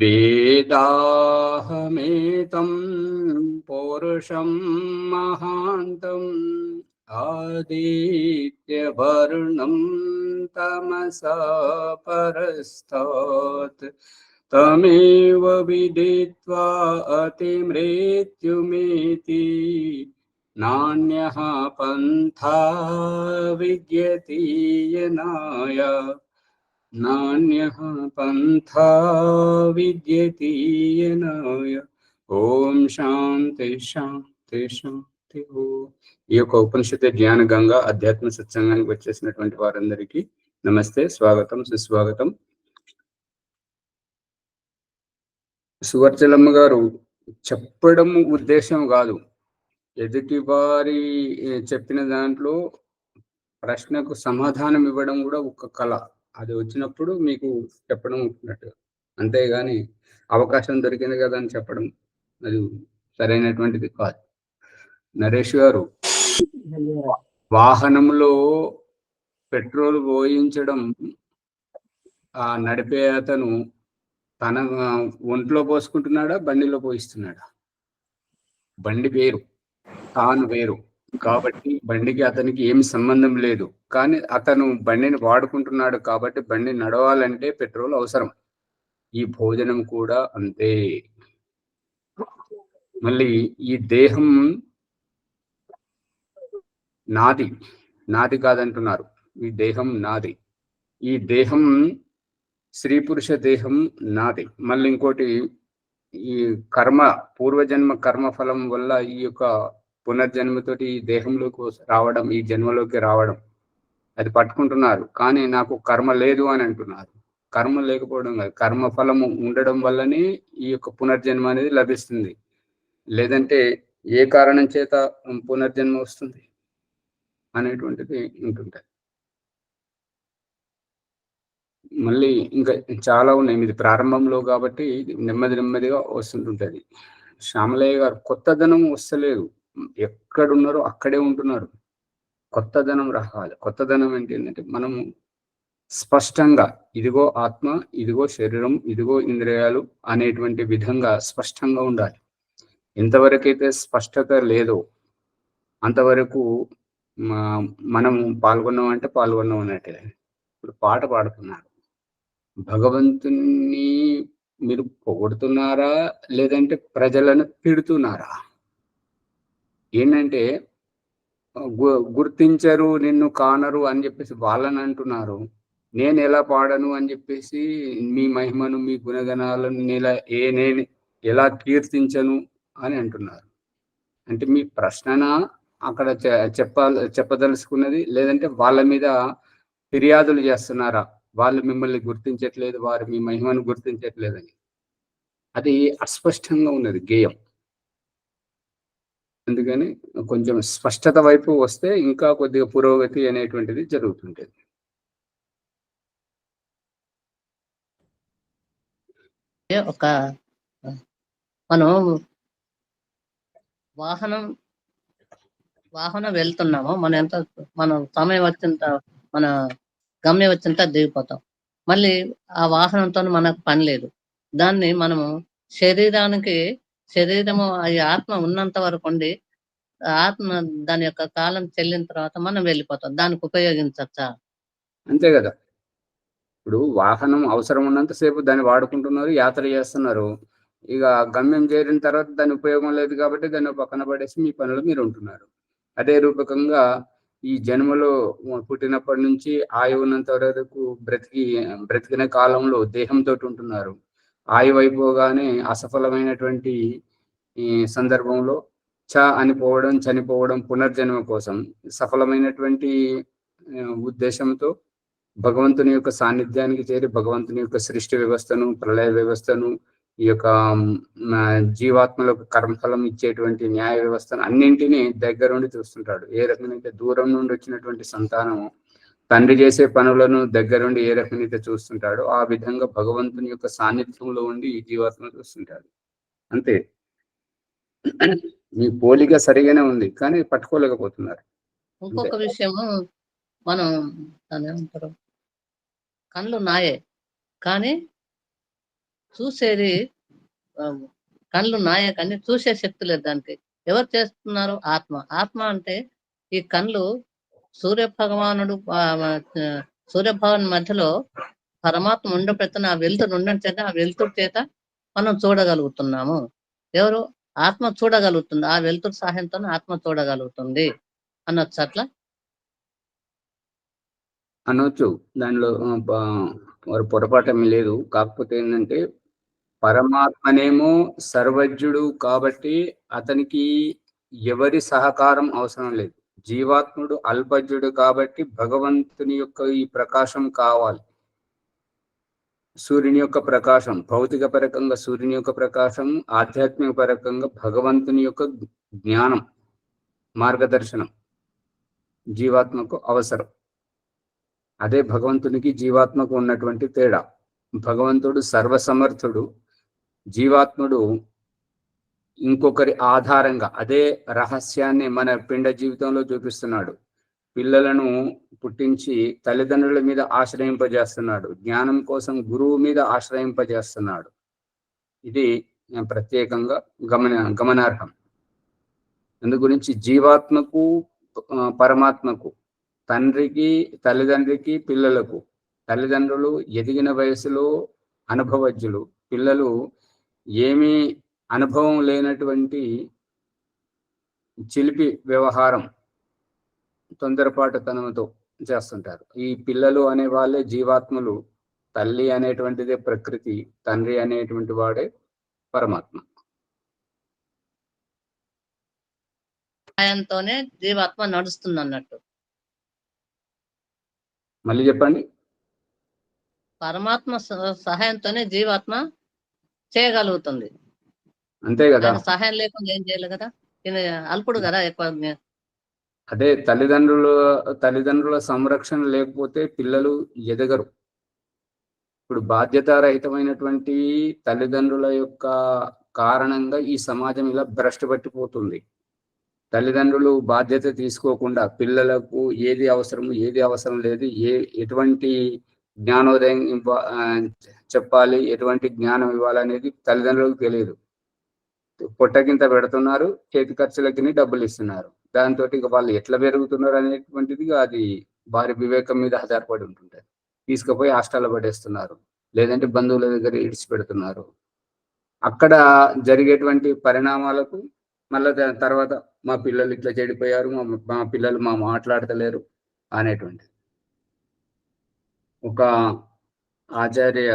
वेदाहमेतं पौरुषं महान्तम् आदित्यवर्णं तमसा परस्तात् तमेव विदित्वा अतिमृत्युमेति नान्यः पन्था विद्यते यनाय नान्यः पंथा विद्यते येनाय। ఓం శాంతి శాంతి శాంతి ఓం. ఈ యొక్క ఉపనిషత్తు జ్ఞాన గంగా అధ్యాత్మ సత్సంగానికి వచ్చేసినటువంటి వారందరికీ నమస్తే, స్వాగతం, సుస్వాగతం. సువర్చలమ్మ గారు చెప్పడం ఉద్దేశం కాదు, ఎదుటి వారి చెప్పిన దాంట్లో ప్రశ్నకు సమాధానం ఇవ్వడం కూడా ఒక కళ. అది వచ్చినప్పుడు మీకు చెప్పడం ఉంటున్నట్టు, అంతేగాని అవకాశం దొరికింది కదా అని చెప్పడం అది సరైనటువంటిది కాదు. నరేష్ గారు, వాహనంలో పెట్రోల్ పోయించడం ఆ నడిపే అతను తన ఒంట్లో పోసుకుంటున్నాడా, బండిలో పోయిస్తున్నాడా? బండి వేరు, తాను వేరు. కాబట్టి బండికి అతనికి ఏమి సంబంధం లేదు. కానీ అతను బండిని వాడుకుంటున్నాడు కాబట్టి బండి నడవాలంటే పెట్రోల్ అవసరం. ఈ భోజనం కూడా అంతే. మళ్ళీ ఈ దేహం నాది, నాది కాదంటున్నారు. ఈ దేహం నాది. ఈ దేహం స్త్రీ పురుష దేహం నాది. మళ్ళీ ఇంకోటి, ఈ కర్మ, పూర్వజన్మ కర్మ ఫలం వల్ల ఈ యొక్క పునర్జన్మతోటి ఈ దేహంలోకి రావడం, ఈ జన్మలోకి రావడం, అది పట్టుకుంటున్నారు. కానీ నాకు కర్మ లేదు అని అంటున్నారు. కర్మ లేకపోవడం కాదు, కర్మ ఫలము ఉండడం వల్లనే ఈ యొక్క పునర్జన్మ అనేది లభిస్తుంది. లేదంటే ఏ కారణం చేత పునర్జన్మ వస్తుంది అనేటువంటిది ఉంటుంటుంది. మళ్ళీ ఇంకా చాలా ఉన్నాయి. ఇది ప్రారంభంలో కాబట్టి నెమ్మది నెమ్మదిగా వస్తుంటుంటుంది. శ్యామలయ్య గారు, కొత్తదనం వస్తలేదు, ఎక్కడున్నారో అక్కడే ఉంటున్నారు. కొత్తదనం రావాలి. కొత్తదనం ఏంటంటే మనము స్పష్టంగా ఇదిగో ఆత్మ, ఇదిగో శరీరం, ఇదిగో ఇంద్రియాలు అనేటువంటి విధంగా స్పష్టంగా ఉండాలి. ఎంతవరకైతే స్పష్టత లేదో అంతవరకు మనం పాల్గొన్నాం అంటే పాల్గొన్నాం అన్నట్టే. ఇప్పుడు పాట పాడుతున్నారు, భగవంతుని మీరు పొగుడుతున్నారా లేదంటే ప్రజలను తిడుతున్నారా? ఏంటంటే గుర్తించరు, నిన్ను కానరు అని చెప్పేసి వాళ్ళని అంటున్నారు. నేను ఎలా పాడను అని చెప్పేసి మీ మహిమను, మీ గుణగణాలను నేను ఎలా కీర్తించను అని అంటున్నారు. అంటే మీ ప్రశ్న అక్కడ చెప్పదలుచుకున్నది, లేదంటే వాళ్ళ మీద ఫిర్యాదులు చేస్తున్నారా? వాళ్ళు మిమ్మల్ని గుర్తించట్లేదు, వారు మీ మహిమను గుర్తించట్లేదని. అది అస్పష్టంగా ఉన్నది గేయం. అందుకని కొంచెం స్పష్టత వైపు వస్తే ఇంకా కొద్దిగా పురోగతి అనేటువంటిది జరుగుతుంటుంది. ఒక మనం వాహనం వెళ్తున్నాము, మనం సమయం వచ్చినంత, మన గమ్యం వచ్చినంత దిగిపోతాం. మళ్ళీ ఆ వాహనంతో మనకు పని లేదు. దాన్ని మనము శరీరము ఈ ఆత్మ ఉన్నంత వరకు ఉండి, ఆత్మ దాని యొక్క కాలం చెల్లిన తర్వాత మనం వెళ్ళిపోతాం. దానికి ఉపయోగించచ్చా? అంతే కదా. ఇప్పుడు వాహనం అవసరం ఉన్నంతసేపు దాన్ని వాడుకుంటున్నారు, యాత్ర చేస్తున్నారు. ఇక గమ్యం చేరిన తర్వాత దాని ఉపయోగం లేదు కాబట్టి దాన్ని పక్కన పడేసి మీ పనులు మీరు ఉంటున్నారు. అదే రూపకంగా ఈ జన్మలో పుట్టినప్పటి నుంచి ఆయువు ఉన్నంత వరకు బ్రతికిన కాలంలో దేహంతో ఉంటున్నారు. ఆయువు అయిపోగానే అసఫలమైనటువంటి ఈ సందర్భంలో చనిపోవడం పునర్జన్మ కోసం సఫలమైనటువంటి ఉద్దేశంతో భగవంతుని యొక్క సాన్నిధ్యానికి చేరి భగవంతుని యొక్క సృష్టి వ్యవస్థను, ప్రళయ వ్యవస్థను, ఈ యొక్క జీవాత్మలకు కర్మఫలం ఇచ్చేటువంటి న్యాయ వ్యవస్థను అన్నింటినీ దగ్గరుండి చూస్తుంటాడు. ఏ రకమైతే దూరం నుండి వచ్చినటువంటి సంతానము తండ్రి చేసే పనులను దగ్గరుండి ఏ రకమైతే చూస్తుంటాడో ఆ విధంగా భగవంతుని యొక్క సాన్నిధ్యంలో ఉండి ఈ జీవాత్మ చూస్తుంటాడు. అంతే. మీ పోలిక సరిగానే ఉంది, కానీ పట్టుకోలేకపోతున్నారు. ఇంకొక విషయము, మనం కళ్ళు నాయే. కానీ చూసేది కళ్ళు నాయే కానీ చూసే శక్తి లేదు దానికి. ఎవరు చేస్తున్నారు? ఆత్మ. ఆత్మ అంటే ఈ కళ్ళు సూర్య భగవానుడు సూర్యభగవాన్ మధ్యలో పరమాత్మ ఉండపెడుతున్న ఆ వెలుతురు ఉండడం చేత ఆ వెలుతురు చేత మనం చూడగలుగుతున్నాము. ఎవరు? ఆత్మ చూడగలుగుతుంది. ఆ వెలుతురు సహాయంతోనే ఆత్మ చూడగలుగుతుంది అనొచ్చు అట్లా. అనొచ్చు. దానిలో వారి పొరపాటేమీ లేదు. కాకపోతే ఏంటంటే పరమాత్మనేమో సర్వజ్ఞుడు కాబట్టి అతనికి ఎవరి సహకారం అవసరం లేదు. జీవాత్ముడు అల్పజ్ఞుడు కాబట్టి భగవంతుని యొక్క ఈ ప్రకాశం కావాలి. సూర్యుని యొక్క ప్రకాశం, భౌతిక పరకంగా సూర్యుని యొక్క ప్రకాశం, ఆధ్యాత్మిక పరకంగా భగవంతుని యొక్క జ్ఞానం, మార్గదర్శనం జీవాత్మకు అవసరం. అదే భగవంతునికి జీవాత్మకు ఉన్నటువంటి తేడా. భగవంతుడు సర్వసమర్థుడు, జీవాత్ముడు ఇంకొకరి ఆధారంగా అదే రహస్యాన్ని మన పిండ జీవితంలో చూపిస్తున్నాడు. పిల్లలను పుట్టించి తల్లిదండ్రుల మీద ఆశ్రయింపజేస్తున్నాడు. జ్ఞానం కోసం గురువు మీద ఆశ్రయింపజేస్తున్నాడు. ఇది ప్రత్యేకంగా గమనార్హం. అందు గురించి జీవాత్మకు పరమాత్మకు, తండ్రికి తల్లిదండ్రికి పిల్లలకు, తల్లిదండ్రులు ఎదిగిన వయసులో అనుభవజ్ఞులు, పిల్లలు ఏమీ అనుభవం లేనటువంటి చిలిపి వ్యవహారం తొందరపాటుతనంతో చేస్తుంటారు. ఈ పిల్లలు అనే వాళ్ళే జీవాత్మలు. తల్లి అనేటువంటిదే ప్రకృతి, తండ్రి అనేటువంటి వాడే పరమాత్మ. సహాయంతోనే జీవాత్మ నడుస్తుంది అన్నట్టు. మళ్ళీ చెప్పండి. పరమాత్మ సహాయంతోనే జీవాత్మ చేయగలుగుతుంది. అంతే కదా. ఆయన సహాయం లేకుండా ఏం చేయలేదు కదా. అల్పుడు కదా ఎక్కువ. అదే తల్లిదండ్రుల సంరక్షణ లేకపోతే పిల్లలు ఎదగరు. ఇప్పుడు బాధ్యతారహితమైనటువంటి తల్లిదండ్రుల యొక్క కారణంగా ఈ సమాజం ఇలా భ్రష్టు పట్టిపోతుంది. తల్లిదండ్రులు బాధ్యత తీసుకోకుండా పిల్లలకు ఏది అవసరం లేదు, ఎటువంటి జ్ఞానోదయం చెప్పాలి, ఎటువంటి జ్ఞానం ఇవ్వాలనేది తల్లిదండ్రులకు తెలియదు. పొట్టకింత పెడుతున్నారు, చేతి ఖర్చులకి డబ్బులు ఇస్తున్నారు. దాంతో వాళ్ళు ఎట్లా పెరుగుతున్నారు అనేటువంటిది అది వారి వివేకం మీద ఆధారపడి ఉంటుంటది. తీసుకుపోయి హాస్టల్లో పడేస్తున్నారు, లేదంటే బంధువుల దగ్గర ఇడిచిపెడుతున్నారు. అక్కడ జరిగేటువంటి పరిణామాలకు మళ్ళీ దాని తర్వాత మా పిల్లలు ఇట్లా చెడిపోయారు, మా పిల్లలు మాట్లాడతలేరు అనేటువంటి ఒక ఆచార్య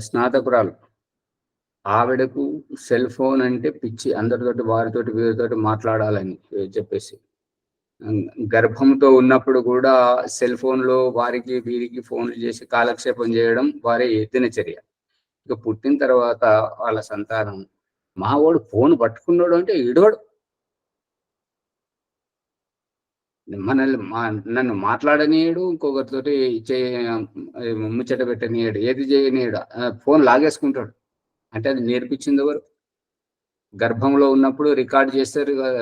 స్నాతకురాలు, ఆవిడకు సెల్ ఫోన్ అంటే పిచ్చి, అందరితోటి వారితోటి వీరితోటి మాట్లాడాలని చెప్పేసి గర్భంతో ఉన్నప్పుడు కూడా సెల్ ఫోన్లో వారికి వీరికి ఫోన్లు చేసి కాలక్షేపం చేయడం వారి దినచర్య. ఇక పుట్టిన తర్వాత వాళ్ళ సంతానం, మావాడు ఫోన్ పట్టుకున్నాడు అంటే ఈడోడు, నన్ను మాట్లాడనీయడు, ఇంకొకరితోటి ముచ్చట పెట్టనీయడు, ఏది చేయనీయడు, ఫోన్ లాగేసుకుంటాడు. అంటే అది నేర్పించింది ఎవరు? గర్భంలో ఉన్నప్పుడు రికార్డ్ చేస్తారు కదా,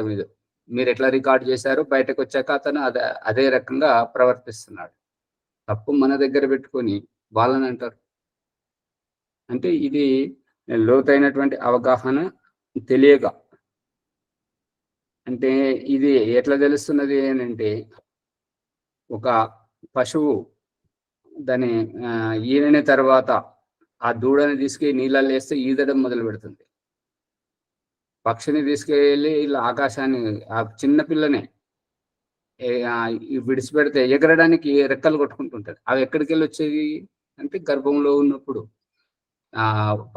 మీరు ఎట్లా రికార్డ్ చేశారో బయటకు వచ్చాక అతను అదే రకంగా ప్రవర్తిస్తున్నాడు. తప్పు మన దగ్గర పెట్టుకొని వాళ్ళని అంటారు. అంటే ఇది లోతైనటువంటి అవగాహన తెలియక. అంటే ఇది ఎట్లా తెలుస్తున్నది అంటే, ఒక పశువు దాని ఈనిన తర్వాత ఆ దూడని తీసుకెళ్ళి నీళ్ళల్లో వేస్తే ఈదడం మొదలు పెడుతుంది. పక్షిని తీసుకెళ్ళి ఇలా ఆకాశాన్ని, ఆ చిన్న పిల్లనే విడిచిపెడితే ఎగరడానికి రెక్కలు కొట్టుకుంటుంటది. అవి ఎక్కడికి వెళ్ళి వచ్చేవి అంటే గర్భంలో ఉన్నప్పుడు ఆ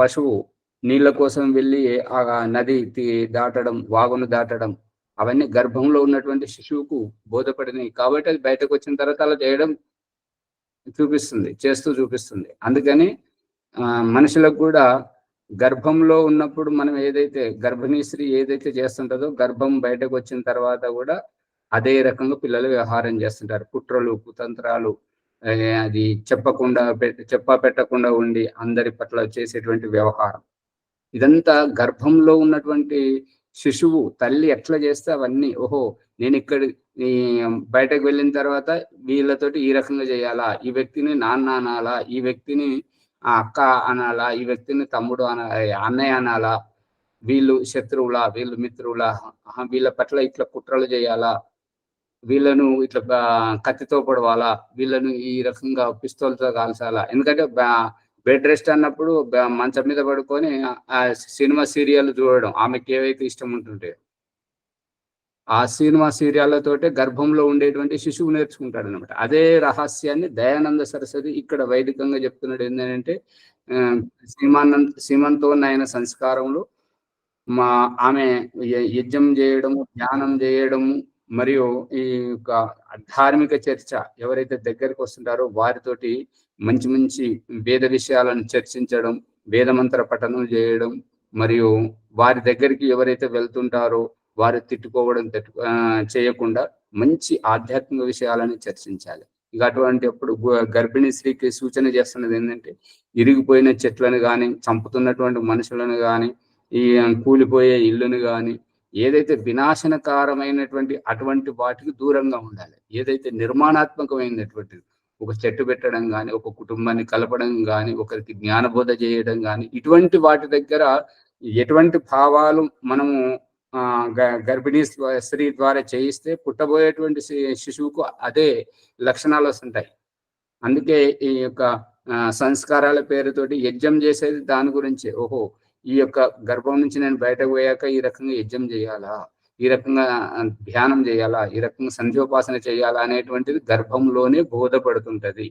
పశువు నీళ్ళ కోసం వెళ్ళి ఆ నది దాటడం, వాగును దాటడం, అవన్నీ గర్భంలో ఉన్నటువంటి శిశువుకు బోధపడినాయి. కాబట్టి అది బయటకు వచ్చిన తర్వాత అలా చేయడం చేస్తూ చూపిస్తుంది. అందుకని మనుషులకు కూడా గర్భంలో ఉన్నప్పుడు మనం ఏదైతే గర్భిణీ స్త్రీ ఏదైతే చేస్తుంటుందో గర్భం బయటకు వచ్చిన తర్వాత కూడా అదే రకంగా పిల్లలు వ్యవహారం చేస్తుంటారు. కుట్రలు, కుతంత్రాలు, అది పెట్టకుండా ఉండి అందరి పట్ల చేసేటువంటి వ్యవహారం. ఇదంతా గర్భంలో ఉన్నటువంటి శిశువు తల్లి ఎట్లా చేస్తే అవన్నీ ఓహో నేను ఇక్కడ ఈ బయటకు వెళ్ళిన తర్వాత వీళ్ళతోటి ఈ రకంగా చేయాలా, ఈ వ్యక్తిని నాన్న అనాలా, ఈ వ్యక్తిని అక్క అనాలా, ఈ వ్యక్తిని తమ్ముడు అన్నయ్య అనాలా, వీళ్ళు శత్రువులా, వీళ్ళు మిత్రులా, వీళ్ళ పట్ల ఇట్లా కుట్రలు చేయాలా, వీళ్ళను ఇట్లా కత్తితో పొడవాలా, వీళ్ళను ఈ రకంగా పిస్తోల్తో కాల్చాలా. ఎందుకంటే బెడ్ రెస్ట్ అన్నప్పుడు మంచం మీద పడుకొని ఆ సినిమా సీరియల్ చూడడం, ఆమెకి ఏవైతే ఇష్టం ఉంటుంటాయో ఆ సినిమా సీరియళ్లతోటే గర్భంలో ఉండేటువంటి శిశువు నేర్చుకుంటాడు అనమాట. అదే రహస్యాన్ని దయానంద సరస్వతి ఇక్కడ వైదికంగా చెప్తున్నాడు. ఏంటంటే సీమంతో ఆయన సంస్కారంలో ఆమె యజ్ఞం చేయడము, ధ్యానం చేయడము, మరియు ఈ యొక్క ధార్మిక చర్చ ఎవరైతే దగ్గరికి వస్తుంటారో వారితోటి మంచి మంచి వేద విషయాలను చర్చించడం, వేదమంత్ర పఠనం చేయడం, మరియు వారి దగ్గరికి ఎవరైతే వెళ్తుంటారో వారు తిట్టుకోవడం చేయకుండా మంచి ఆధ్యాత్మిక విషయాలను చర్చించాలి. ఇక అటువంటిప్పుడు గర్భిణీ స్త్రీకి సూచన చేస్తున్నది ఏంటంటే ఇరిగిపోయిన చెట్లను కానీ, చంపుతున్నటువంటి మనుషులను కానీ, ఈ కూలిపోయే ఇల్లును కానీ, ఏదైతే వినాశనకారమైనటువంటి అటువంటి వాటికి దూరంగా ఉండాలి. ఏదైతే నిర్మాణాత్మకమైనటువంటిది ఒక చెట్టు పెట్టడం కానీ, ఒక కుటుంబాన్ని కలపడం కానీ, ఒకరికి జ్ఞానబోధ చేయడం కానీ, ఇటువంటి వాటి దగ్గర ఎటువంటి భావాలు మనము గర్భిణీ స్త్రీ ద్వారా చేయిస్తే పుట్టబోయేటువంటి శిశువుకు అదే లక్షణాలు వస్తుంటాయి. అందుకే ఈ యొక్క సంస్కారాల పేరుతోటి యజ్ఞం చేసేది దాని గురించే. ఓహో, ఈ యొక్క గర్భం నుంచి నేను బయటకు పోయాక ఈ రకంగా యజ్ఞం చేయాలా, ఈ రకంగా ధ్యానం చేయాలా, ఈ రకంగా సంధ్యోపాసన చేయాలా అనేటువంటిది గర్భంలోనే బోధపడుతుంటది.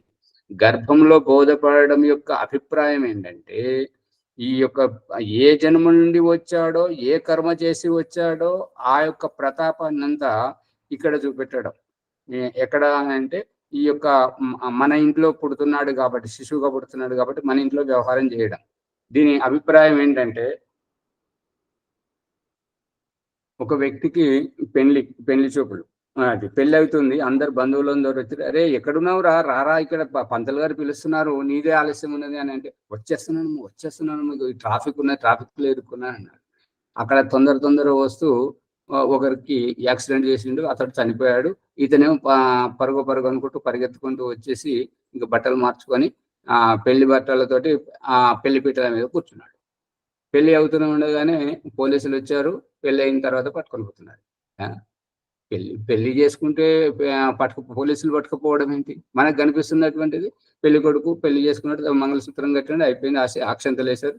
గర్భంలో బోధపడడం యొక్క అభిప్రాయం ఏంటంటే ఈ యొక్క ఏ జన్మ నుండి వచ్చాడో, ఏ కర్మ చేసి వచ్చాడో ఆ యొక్క ప్రతాపాన్నంతా ఇక్కడ చూపెట్టడం. ఎక్కడ అంటే ఈ యొక్క మన ఇంట్లో పుడుతున్నాడు కాబట్టి, శిశువుగా పుడుతున్నాడు కాబట్టి మన ఇంట్లో వ్యవహారం చేయడం. దీని అభిప్రాయం ఏంటంటే ఒక వ్యక్తికి పెళ్లి చూపులు, అది పెళ్లి అవుతుంది, అందరు బంధువులందరూ వచ్చి అరే ఎక్కడున్నావు రారా ఇక్కడ పంతులు గారు పిలుస్తున్నారు, నీదే ఆలస్యం ఉన్నది అని అంటే వచ్చేస్తున్నాను ట్రాఫిక్ ఉన్నది, ట్రాఫిక్ లో ఇరుక్కున్నాను అన్నాడు. అక్కడ తొందర వస్తూ ఒకరికి యాక్సిడెంట్ చేసిండు, అతడు చనిపోయాడు. ఇతనేమో పరుగు అనుకుంటూ పరిగెత్తుకుంటూ వచ్చేసి ఇంకా బట్టలు మార్చుకొని పెళ్లి బట్టలతోటి పెళ్లి పీటల మీద కూర్చున్నాడు. పెళ్లి అవుతూనే ఉండగానే పోలీసులు వచ్చారు. పెళ్లి అయిన తర్వాత పట్టుకొని పోతున్నారు. పెళ్లి చేసుకుంటే పోలీసులు పట్టుకుపోవడం ఏంటి? మనకు కనిపిస్తున్నటువంటిది పెళ్లి కొడుకు పెళ్లి చేసుకున్నట్టు మంగళసూత్రం కట్టండి, అయిపోయింది, అక్షంతలు వేశారు,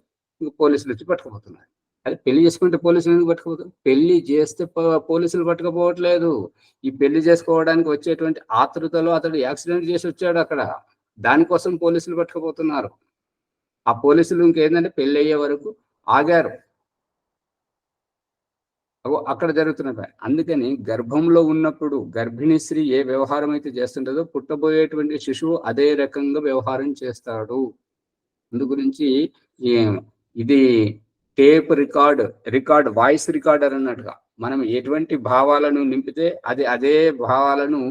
పోలీసులు వచ్చి పట్టుకుపోతున్నారు. అది పెళ్లి చేసుకుంటే పోలీసులు ఎందుకు పట్టుకుపోతారు? పెళ్లి చేస్తే పోలీసులు పట్టుకుపోవట్లేదు. ఈ పెళ్లి చేసుకోవడానికి వచ్చేటువంటి ఆతృతలో అతడు యాక్సిడెంట్ చేసి వచ్చాడు అక్కడ, దానికోసం పోలీసులు పట్టుకుపోతున్నారు. ఆ పోలీసులు ఇంకేంటంటే పెళ్లి అయ్యే వరకు ఆగారు. అక్కడ జరుగుతున్న అందుకని గర్భంలో ఉన్నప్పుడు గర్భిణీ స్త్రీ ఏ వ్యవహారం అయితే చేస్తుంటుందో పుట్టబోయేటువంటి శిశువు అదే రకంగా వ్యవహారం చేస్తాడు. అందు గురించి ఇది టేప్ రికార్డ్ వాయిస్ రికార్డర్ అన్నట్టుగా మనం ఎటువంటి భావాలను నింపితే అదే భావాలను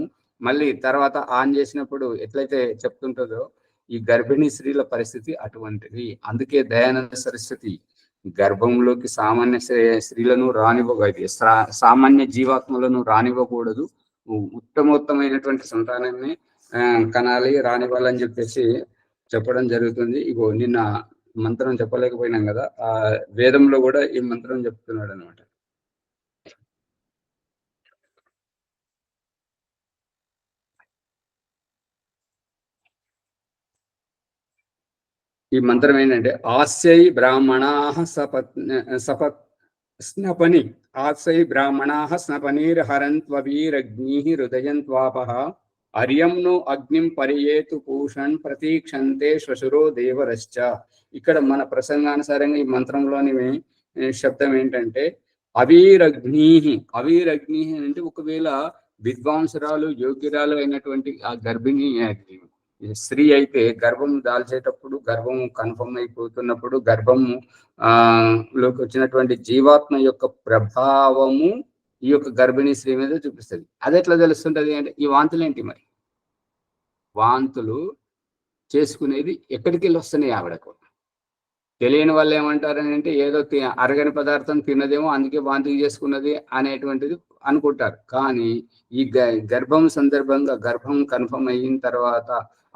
మళ్ళీ తర్వాత ఆన్ చేసినప్పుడు ఎట్లయితే చెప్తుంటుందో ఈ గర్భిణీ స్త్రీల పరిస్థితి అటువంటిది. అందుకే దయానంద సరస్వతి గర్భంలోకి సామాన్య స్త్రీలను రానివ్వకూడదు, సామాన్య జీవాత్మలను రానివ్వకూడదు, ఉత్తమోత్తమైనటువంటి సంతానాన్ని కనాలి, రానివ్వాలని చెప్పేసి చెప్పడం జరుగుతుంది. ఇగో నిన్న మంత్రం చెప్పలేకపోయినాం కదా, ఆ వేదంలో కూడా ఈ మంత్రం చెప్తున్నాడు అనమాట. ఈ మంత్రం ఏంటంటే ఆస్యై బ్రాహ్మణాః స్నపని ఆస్యై బ్రాహ్మణాః స్నపనీర్హరంత్వవీరగ్నిః హృదయంత్వాపః అర్యం ను అగ్నిం పరియేతు పూషణ్ ప్రతీక్షంతే శ్వశురో దేవరశ్చ. ఇక్కడ మన ప్రసంగానుసారంగా ఈ మంత్రంలోని శబ్దం ఏంటంటే అవీరగ్నిః అంటే ఒకవేళ విద్వాంసురాలు యోగ్యురాలు అయినటువంటి ఆ గర్భిణి స్త్రీ అయితే గర్భం దాల్చేటప్పుడు, గర్భం కన్ఫర్మ్ అయిపోతున్నప్పుడు గర్భము లోకి వచ్చినటువంటి జీవాత్మ యొక్క ప్రభావము ఈ యొక్క గర్భిణీ స్త్రీ మీద చూపిస్తుంది. అది ఎట్లా తెలుస్తుంటది అంటే ఈ వాంతులు ఏంటి మరి? వాంతులు చేసుకునేది ఎక్కడికి వెళ్ళి వస్తున్నాయి ఆవిడకు. తెలియని వాళ్ళు ఏమంటారని అంటే ఏదో అరగని పదార్థం తిన్నదేమో అందుకే వాంతి చేసుకున్నది అనేటువంటిది అనుకుంటారు. కానీ ఈ గర్భం సందర్భంగా గర్భం కన్ఫర్మ్ అయిన తర్వాత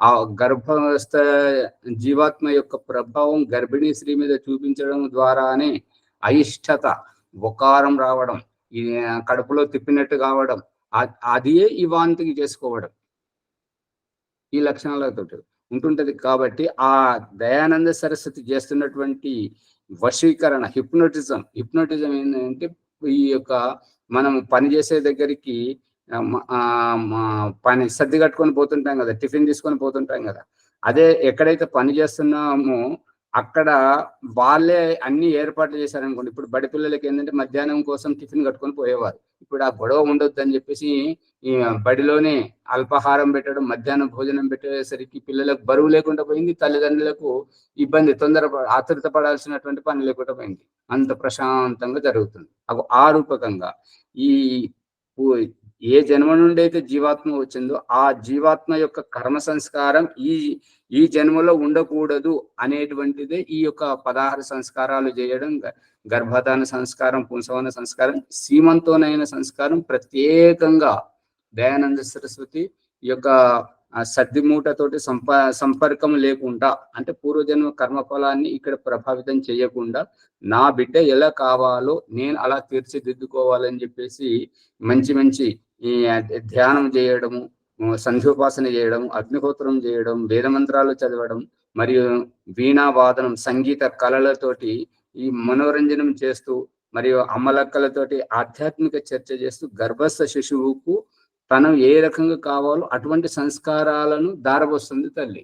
ఆ గర్భస్థ జీవాత్మ యొక్క ప్రభావం గర్భిణీ స్త్రీ మీద చూపించడం ద్వారానే అయిష్టత, ఒకారం రావడం, ఈ కడుపులో తిప్పినట్టు కావడం, అదే ఈ వాంతికి చేసుకోవడం, ఈ లక్షణాలతో ఉంటుంటది. కాబట్టి ఆ దయానంద సరస్వతి చేస్తున్నటువంటి వశీకరణ, హిప్నోటిజం ఏంటంటే ఈ యొక్క మనం పని చేసే దగ్గరికి పని సర్ది కట్టుకొని పోతుంటాం కదా, టిఫిన్ తీసుకొని పోతుంటాం కదా, అదే ఎక్కడైతే పని చేస్తున్నామో అక్కడ వాళ్ళే అన్ని ఏర్పాట్లు చేశారనుకోండి. ఇప్పుడు బడి పిల్లలకి ఏంటంటే మధ్యాహ్నం కోసం టిఫిన్ కట్టుకొని పోయేవారు. ఇప్పుడు ఆ గొడవ ఉండొద్దు అని చెప్పేసి ఈ బడిలోనే అల్పాహారం పెట్టడం, మధ్యాహ్నం భోజనం పెట్టేసరికి పిల్లలకు బరువు లేకుండా పోయింది, తల్లిదండ్రులకు ఇబ్బంది, ఆతృత పడాల్సినటువంటి పని లేకుండా పోయింది. అంత ప్రశాంతంగా జరుగుతుంది. ఆ రూపకంగా ఈ ఏ జన్మ నుండి అయితే జీవాత్మ వచ్చిందో ఆ జీవాత్మ యొక్క కర్మ సంస్కారం ఈ జన్మలో ఉండకూడదు అనేటువంటిదే ఈ యొక్క 16 సంస్కారాలు చేయడం, గర్భధాన సంస్కారం, పుంసవన సంస్కారం, సీమంతోనైన సంస్కారం ప్రత్యేకంగా దయానంద సరస్వతి ఈ యొక్క సద్ది మూటతోటి సంపర్కం లేకుండా, అంటే పూర్వజన్మ కర్మఫలాన్ని ఇక్కడ ప్రభావితం చేయకుండా నా బిడ్డ ఎలా కావాలో నేను అలా తీర్చిదిద్దుకోవాలని చెప్పేసి మంచి ఈ ధ్యానం చేయడము, సంధ్యోపాసన చేయడం, అగ్నిహోత్రం చేయడం, వేదమంత్రాలు చదవడం, మరియు వీణావాదనం, సంగీత కళలతోటి ఈ మనోరంజనం చేస్తూ, మరియు అమ్మలక్కలతోటి ఆధ్యాత్మిక చర్చ చేస్తూ గర్భస్థ శిశువుకు తను ఏ రకంగా కావాలో అటువంటి సంస్కారాలను దారబోస్తుంది తల్లి.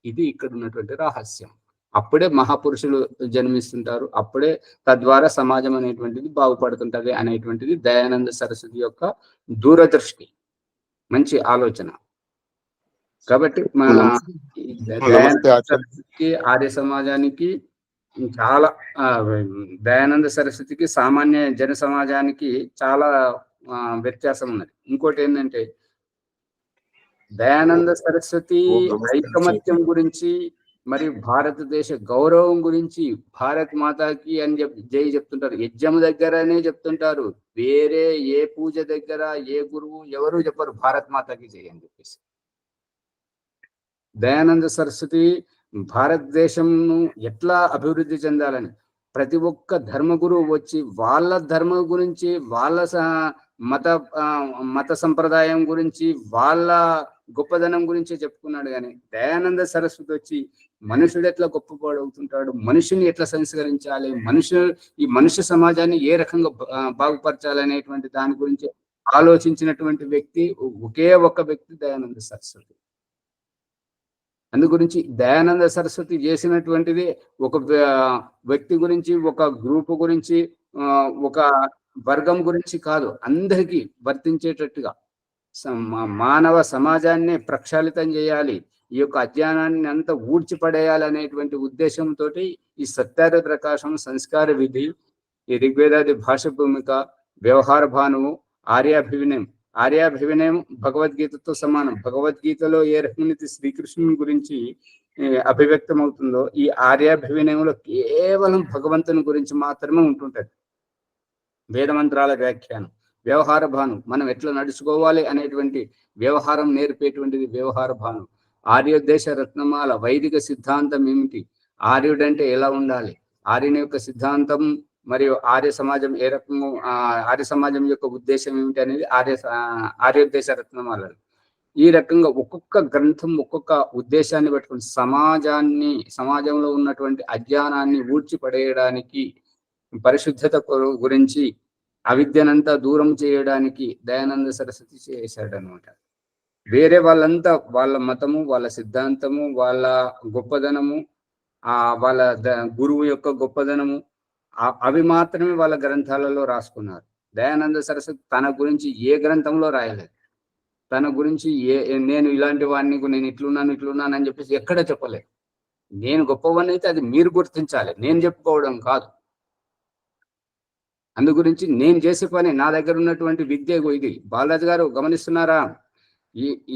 ఇది ఇక్కడ ఉన్నటువంటి రహస్యం. అప్పుడే మహాపురుషులు జన్మిస్తుంటారు, అప్పుడే తద్వారా సమాజం అనేటువంటిది బాగుపడుతుంటది అనేటువంటిది దయానంద సరస్వతి యొక్క దూరదృష్టి, మంచి ఆలోచన. కాబట్టి మన సరస్వతికి, ఆర్య సమాజానికి చాలా దయానంద సరస్వతికి సామాన్య జన సమాజానికి చాలా వ్యత్యాసం ఉన్నది. ఇంకోటి ఏంటంటే దయానంద సరస్వతి ఐకమత్యం గురించి మరియు భారతదేశ గౌరవం గురించి భారత్ మాతాకి అని జై చెప్తుంటారు, యజ్ఞం దగ్గరనే చెప్తుంటారు. వేరే ఏ పూజ దగ్గర ఏ గురువు ఎవరు చెప్పరు భారత్ మాతాకి జై అని చెప్పేసి. దయానంద సరస్వతి భారతదేశంను ఎట్లా అభివృద్ధి చెందాలని ప్రతి ఒక్క ధర్మగురువు వచ్చి వాళ్ళ ధర్మం గురించి, వాళ్ళ మత సంప్రదాయం గురించి, వాళ్ళ గొప్పదనం గురించి చెప్పుకున్నాడు. కానీ దయానంద సరస్వతి వచ్చి మనుషుడు ఎట్లా గొప్పపడుతుంటాడు, మనుషుని ఎట్లా సంస్కరించాలి, ఈ మనుష్య సమాజాన్ని ఏ రకంగా బాగుపరచాలనేటువంటి దాని గురించి ఆలోచించినటువంటి వ్యక్తి ఒకే ఒక్క వ్యక్తి దయానంద సరస్వతి. అందు గురించి దయానంద సరస్వతి చేసినటువంటిది ఒక వ్యక్తి గురించి, ఒక గ్రూపు గురించి, ఒక వర్గం గురించి కాదు, అందరికీ వర్తించేటట్టుగా మానవ సమాజాన్ని ప్రక్షాళితం చేయాలి, ఈ యొక్క అజ్ఞానాన్ని అంతా ఊడ్చిపడేయాలి అనేటువంటి ఉద్దేశంతో ఈ సత్యార్థ ప్రకాశం, సంస్కార విధి, ఈ ఋగ్వేదాది భాష భూమిక, వ్యవహార భానువు, ఆర్యాభివినయం భగవద్గీతతో సమానం. భగవద్గీతలో ఏ రకమైనది శ్రీకృష్ణుని గురించి అభివ్యక్తం అవుతుందో ఈ ఆర్యాభివినయంలో కేవలం భగవంతుని గురించి మాత్రమే ఉంటుంటది. వేదమంత్రాల వ్యాఖ్యానం, వ్యవహార భాను, మనం ఎట్లా నడుచుకోవాలి అనేటువంటి వ్యవహారం నేర్పేటువంటిది వ్యవహార భాను. ఆర్యోదేశ రత్నమాల, వైదిక సిద్ధాంతం ఏమిటి, ఆర్యుడంటే ఎలా ఉండాలి, ఆర్యుని యొక్క సిద్ధాంతం మరియు ఆర్య సమాజం ఏ రకము, ఆర్య సమాజం యొక్క ఉద్దేశం ఏమిటి అనేది ఆర్యోదేశ రత్నమాలలు. ఈ రకంగా ఒక్కొక్క గ్రంథం ఒక్కొక్క ఉద్దేశాన్ని పెట్టుకుని సమాజంలో ఉన్నటువంటి అజ్ఞానాన్ని ఊడ్చిపడేయడానికి, పరిశుద్ధత గురించి, అవిద్యనంతా దూరం చేయడానికి దయానంద సరస్వతి చేశాడనమాట. వేరే వాళ్ళంతా వాళ్ళ మతము, వాళ్ళ సిద్ధాంతము, వాళ్ళ గొప్పదనము, వాళ్ళ గురువు యొక్క గొప్పదనము, అవి మాత్రమే వాళ్ళ గ్రంథాలలో రాసుకున్నారు. దయానంద సరస్వతి తన గురించి ఏ గ్రంథంలో రాయలేదు. తన గురించి నేను ఇలాంటి వాడిని, నేను ఇట్లున్నాను అని చెప్పేసి ఎక్కడ చెప్పలేదు. నేను గొప్పవాడిని అయితే అది మీరు గుర్తించాలి, నేను చెప్పుకోవడం కాదు. అందు గురించి నేను చేసే పని, నా దగ్గర ఉన్నటువంటి విద్య ఇది. బాలాజీ గారు గమనిస్తున్నారా,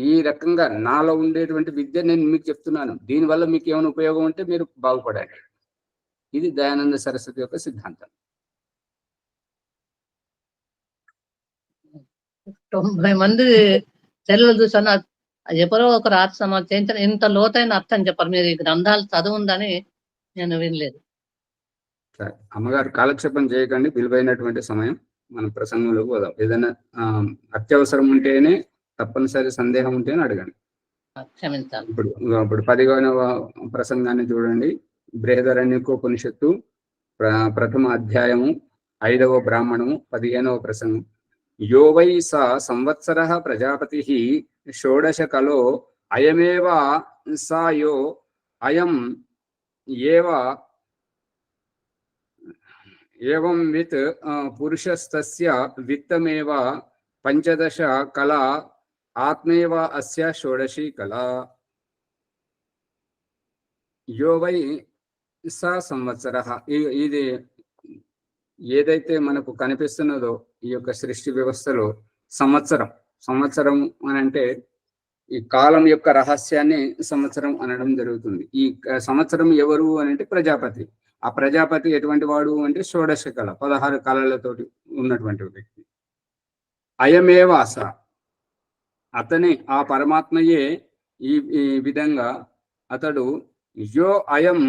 ఈ రకంగా నాలో ఉండేటువంటి విద్య నేను మీకు చెప్తున్నాను. దీనివల్ల మీకు ఏమైనా ఉపయోగం ఉంటే మీరు బాగుపడండి. ఇది దయానంద సరస్వతి యొక్క సిద్ధాంతం. 90 మంది చెల్లెలు చూసాను. ఎవరో ఒకరు ఆర్త సమాజం చేయించిన ఇంత లోతైన అర్థం చెప్పారు. మీరు ఈ గ్రంథాలు చదువుందని నేను వినలేదు. సరే. అమ్మగారు కాలక్షేపం చేయకండి, విలువైనటువంటి సమయం. మనం ప్రసంగంలోకి పోదాం. ఏదైనా అత్యవసరం ఉంటేనే, తప్పనిసరి సందేహం ఉంటేనే అడగండి. క్షమించాలి. ఇప్పుడు 10వ ప్రసంగాన్ని చూడండి. బృహదారణ్యకోపనిషత్తు ప్రథమ అధ్యాయము 5వ బ్రాహ్మణము 15వ ప్రసంగం. యో వై స సంవత్సరః ప్రజాపతిః షోడశ కలో అయమేవ సా యో అయం ఏవ ఏవం విత్ పురుషస్తస్య విత్తమేవ 15 కళా ఆత్మేవ అస్య షోడశీ కళా. యో వై స సంవత్సరః, ఇది ఏదైతే మనకు కనిపిస్తున్నదో ఈ యొక్క సృష్టి వ్యవస్థలో సంవత్సరం అని అంటే ఈ కాలం యొక్క రహస్యాన్ని సంవత్సరం అనడం జరుగుతుంది. ఈ సంవత్సరం ఎవరు అని అంటే ప్రజాపతి. ఆ ప్రజాపతి ఎటువంటి వాడు అంటే షోడశ కళ, 16 కళలతోటి ఉన్నటువంటి వ్యక్తి. అయమేవాస, అతని ఆ పరమాత్మయే ఈ విధంగా అతడు యో అయం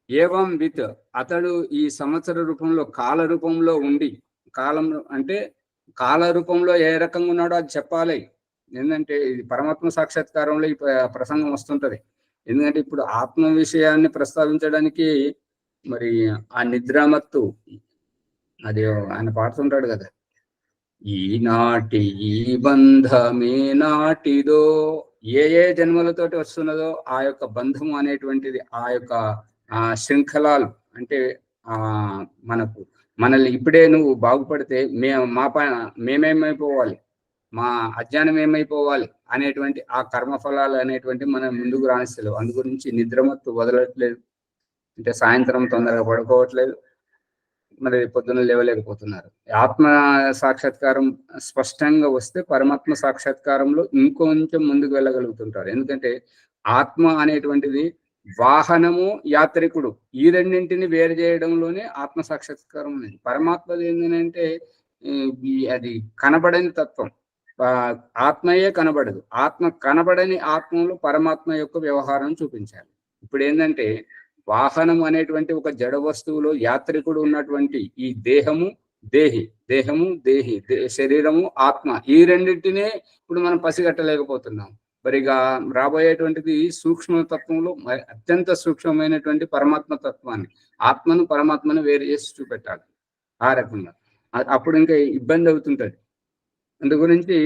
ఏవం విత్, అతడు ఈ సంవత్సర రూపంలో కాల రూపంలో ఉండి, కాలం అంటే కాల రూపంలో ఏ రకంగా ఉన్నాడో అది చెప్పాలి. ఎందుకంటే ఇది పరమాత్మ సాక్షాత్కారంలో ఈ ప్రసంగం వస్తుంటది. ఎందుకంటే ఇప్పుడు ఆత్మ విషయాన్ని ప్రస్తావించడానికి మరి ఆ నిద్రామత్తు అది ఆయన పాడుతుంటాడు కదా, ఈనాటి ఈ బంధమే నాటిదో, ఏ జన్మలతోటి వస్తున్నదో ఆ యొక్క బంధము అనేటువంటిది, ఆ యొక్క శృంఖలాలు అంటే మనల్ని ఇప్పుడే నువ్వు బాగుపడితే మేమేమైపోవాలి, మా అజ్ఞానం ఏమైపోవాలి అనేటువంటి ఆ కర్మఫలాలు అనేటువంటి మనం ముందుకు రాణిస్తలేవు. అందు గురించి నిద్రమత్తు వదలట్లేదు. అంటే సాయంత్రం తొందరగా పడుకోవట్లేదు, మరి పొద్దున లేవలేకపోతున్నారు. ఆత్మ సాక్షాత్కారం స్పష్టంగా వస్తే పరమాత్మ సాక్షాత్కారంలో ఇంకొంచెం ముందుకు వెళ్ళగలుగుతుంటారు. ఎందుకంటే ఆత్మ అనేటువంటిది వాహనము, యాత్రికుడు, ఈ రెండింటిని వేరు చేయడంలోనే ఆత్మ సాక్షాత్కారం అనేది. పరమాత్మది ఏంటంటే అది కనబడని తత్వం, ఆత్మయే కనబడదు. ఆత్మ కనబడని ఆత్మలో పరమాత్మ యొక్క వ్యవహారం చూపించాలి. ఇప్పుడు ఏంటంటే వాహనం అనేటువంటి ఒక జడ వస్తువులో యాత్రికుడు ఉన్నటువంటి ఈ దేహము దేహి శరీరము ఆత్మ, ఈ రెండింటినే ఇప్పుడు మనం పసిగట్టలేకపోతున్నాం. మరిగా రాబోయేటువంటిది సూక్ష్మతత్వంలో అత్యంత సూక్ష్మమైనటువంటి పరమాత్మ తత్వాన్ని, ఆత్మను పరమాత్మను వేరు చేసి చూపెట్టాలి. ఆ రకంగా అప్పుడు ఇంకా ఇబ్బంది అవుతుంటది. అందు గురించి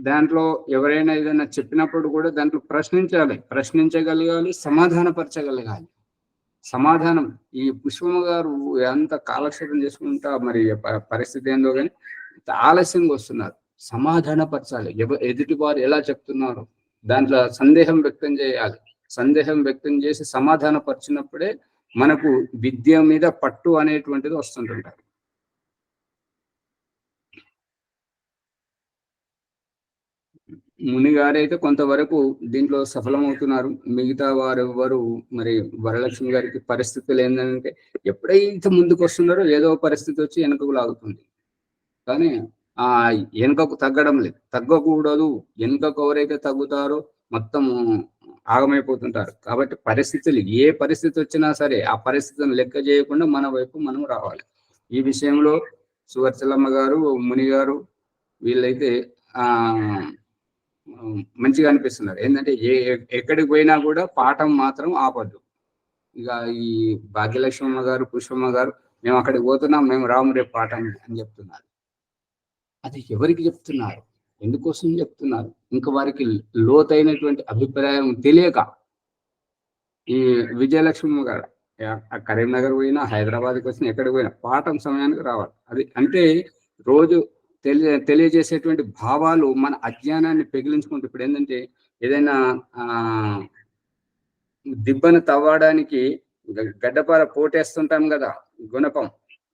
దాంట్లో ఎవరైనా ఏదైనా చెప్పినప్పుడు కూడా దాంట్లో ప్రశ్నించగలగాలి, సమాధానపరచగలగాలి. సమాధానం ఈ పుష్పమ్మ గారు ఎంత కాలక్షేపం చేసుకుంటా మరి పరిస్థితి ఏందో కానీ ఆలస్యంగా వస్తున్నారు. సమాధానపరచాలి. ఎదుటి వారు ఎలా చెప్తున్నారు దాంట్లో సందేహం వ్యక్తం చేయాలి. సందేహం వ్యక్తం చేసి సమాధానపరిచినప్పుడే మనకు విద్య మీద పట్టు అనేటువంటిది వస్తుంటుంటారు. ముని గారైతే కొంతవరకు దీంట్లో సఫలమవుతున్నారు. మిగతా వారు ఎవరు మరి వరలక్ష్మి గారికి పరిస్థితులు ఏంటంటే ఎప్పుడైతే ముందుకు వస్తున్నారో ఏదో పరిస్థితి వచ్చి వెనుకకు లాగుతుంది. కానీ వెనుకకు తగ్గడం లేదు, తగ్గకూడదు. వెనుకకు ఎవరైతే తగ్గుతారో మొత్తం ఆగమైపోతుంటారు. కాబట్టి పరిస్థితులు ఏ పరిస్థితి వచ్చినా సరే ఆ పరిస్థితిని లెక్క చేయకుండా మన వైపు మనం రావాలి. ఈ విషయంలో సువర్చలమ్మ గారు, ముని గారు వీళ్ళైతే మంచిగా అనిపిస్తున్నారు. ఏంటంటే ఎక్కడికి పోయినా కూడా పాఠం మాత్రం ఆపద్దు. ఇక ఈ భాగ్యలక్ష్మమ్మ గారు, పుష్పమ్మ గారు మేము అక్కడికి పోతున్నాం, మేము రాము రేపు పాఠం అని చెప్తున్నారు. అది ఎవరికి చెప్తున్నారు, ఎందుకోసం చెప్తున్నారు? ఇంకా వారికి లోతైనటువంటి అభిప్రాయం తెలియక. ఈ విజయలక్ష్మమ్మ గారు కరీంనగర్ పోయినా, హైదరాబాద్కి వచ్చినా, ఎక్కడికి పోయినా పాఠం సమయానికి రావాలి. అది అంటే రోజు తెలియజేసేటువంటి భావాలు మన అజ్ఞానాన్ని పెగిలించుకుంటూ, ఇప్పుడు ఏంటంటే ఏదైనా దిబ్బను తవ్వడానికి గడ్డపార పోటేస్తుంటాం కదా, గుణపం.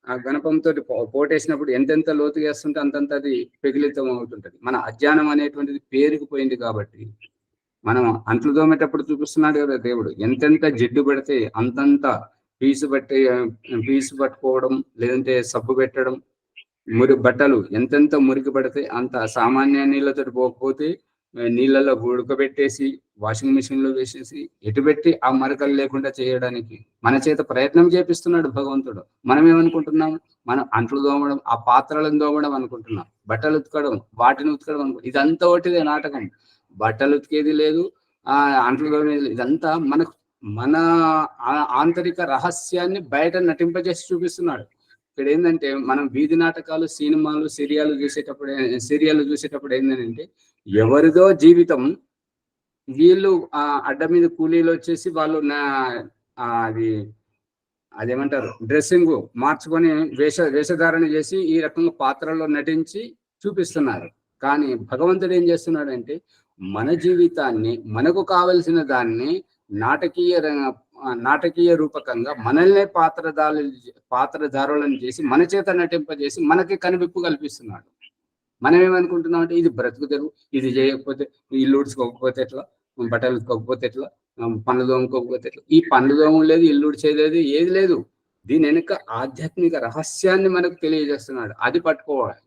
ఆ గణపంతో పోటేసినప్పుడు ఎంతెంత లోతుగా వేస్తుంటే అంతంత అది పెగిలితం అవుతుంటది. మన అజ్ఞానం అనేటువంటిది పేరుకుపోయింది. కాబట్టి మనం అంట్లు తోమేటప్పుడు చూపిస్తున్నాడు కదా దేవుడు, ఎంతెంత జిడ్డు పెడితే అంతంత పీసు పట్టుకోవడం, లేదంటే సబ్బు పెట్టడం, బట్టలు ఎంతెంత మురికి పడితే అంత సామాన్య నీళ్ళతో పోకపోతే నీళ్ళలో ఉడకబెట్టేసి వాషింగ్ మిషన్ లో వేసేసి ఎటు పెట్టి ఆ మరకలు లేకుండా చేయడానికి మన చేత ప్రయత్నం చేపిస్తున్నాడు భగవంతుడు. మనం ఏమనుకుంటున్నాం, మనం అంట్లు తోమడం, ఆ పాత్రలను తోమడం అనుకుంటున్నాం, బట్టలు ఉతకడం, వాటిని ఉతకడం అనుకుంటున్నాం. ఇదంతా ఒకటిదే నాటకం. బట్టలు ఉతికేది లేదు, అంట్లు తోమేది లేదు. ఇదంతా మన ఆంతరిక రహస్యాన్ని బయట నటింపజేసి చూపిస్తున్నాడు. ఇక్కడ ఏంటంటే మనం వీధి నాటకాలు, సినిమాలు, సీరియల్ చూసేటప్పుడు ఏంటంటే ఎవరిదో జీవితం వీళ్ళు అడ్డ మీద కూలీలు వచ్చేసి వాళ్ళు అది అదేమంటారు డ్రెస్సింగ్ మార్చుకొని వేషధారణ చేసి ఈ రకంగా పాత్రలో నటించి చూపిస్తున్నారు. కానీ భగవంతుడు ఏం చేస్తున్నాడంటే మన జీవితాన్ని, మనకు కావలసిన దాన్ని నాటకీయ రూపకంగా మనల్నే పాత్రధారులను చేసి మన చేత నటింపజేసి మనకి కనువిప్పు కల్పిస్తున్నాడు. మనం ఏమనుకుంటున్నాం అంటే ఇది బ్రతుకు తెరువు, ఇది చేయకపోతే, ఇల్లు ఉడుచుకోకపోతే ఎట్లా, బట్టలు ఉతుకోకపోతే ఎట్లా, పనులు దోముకోకపోతే ఎట్లా. ఈ పనులు దోమ లేదు, ఇల్లు ఉడిచేది ఏది లేదు. దీని వెనుక ఆధ్యాత్మిక రహస్యాన్ని మనకు తెలియజేస్తున్నాడు. అది పట్టుకోవాలి.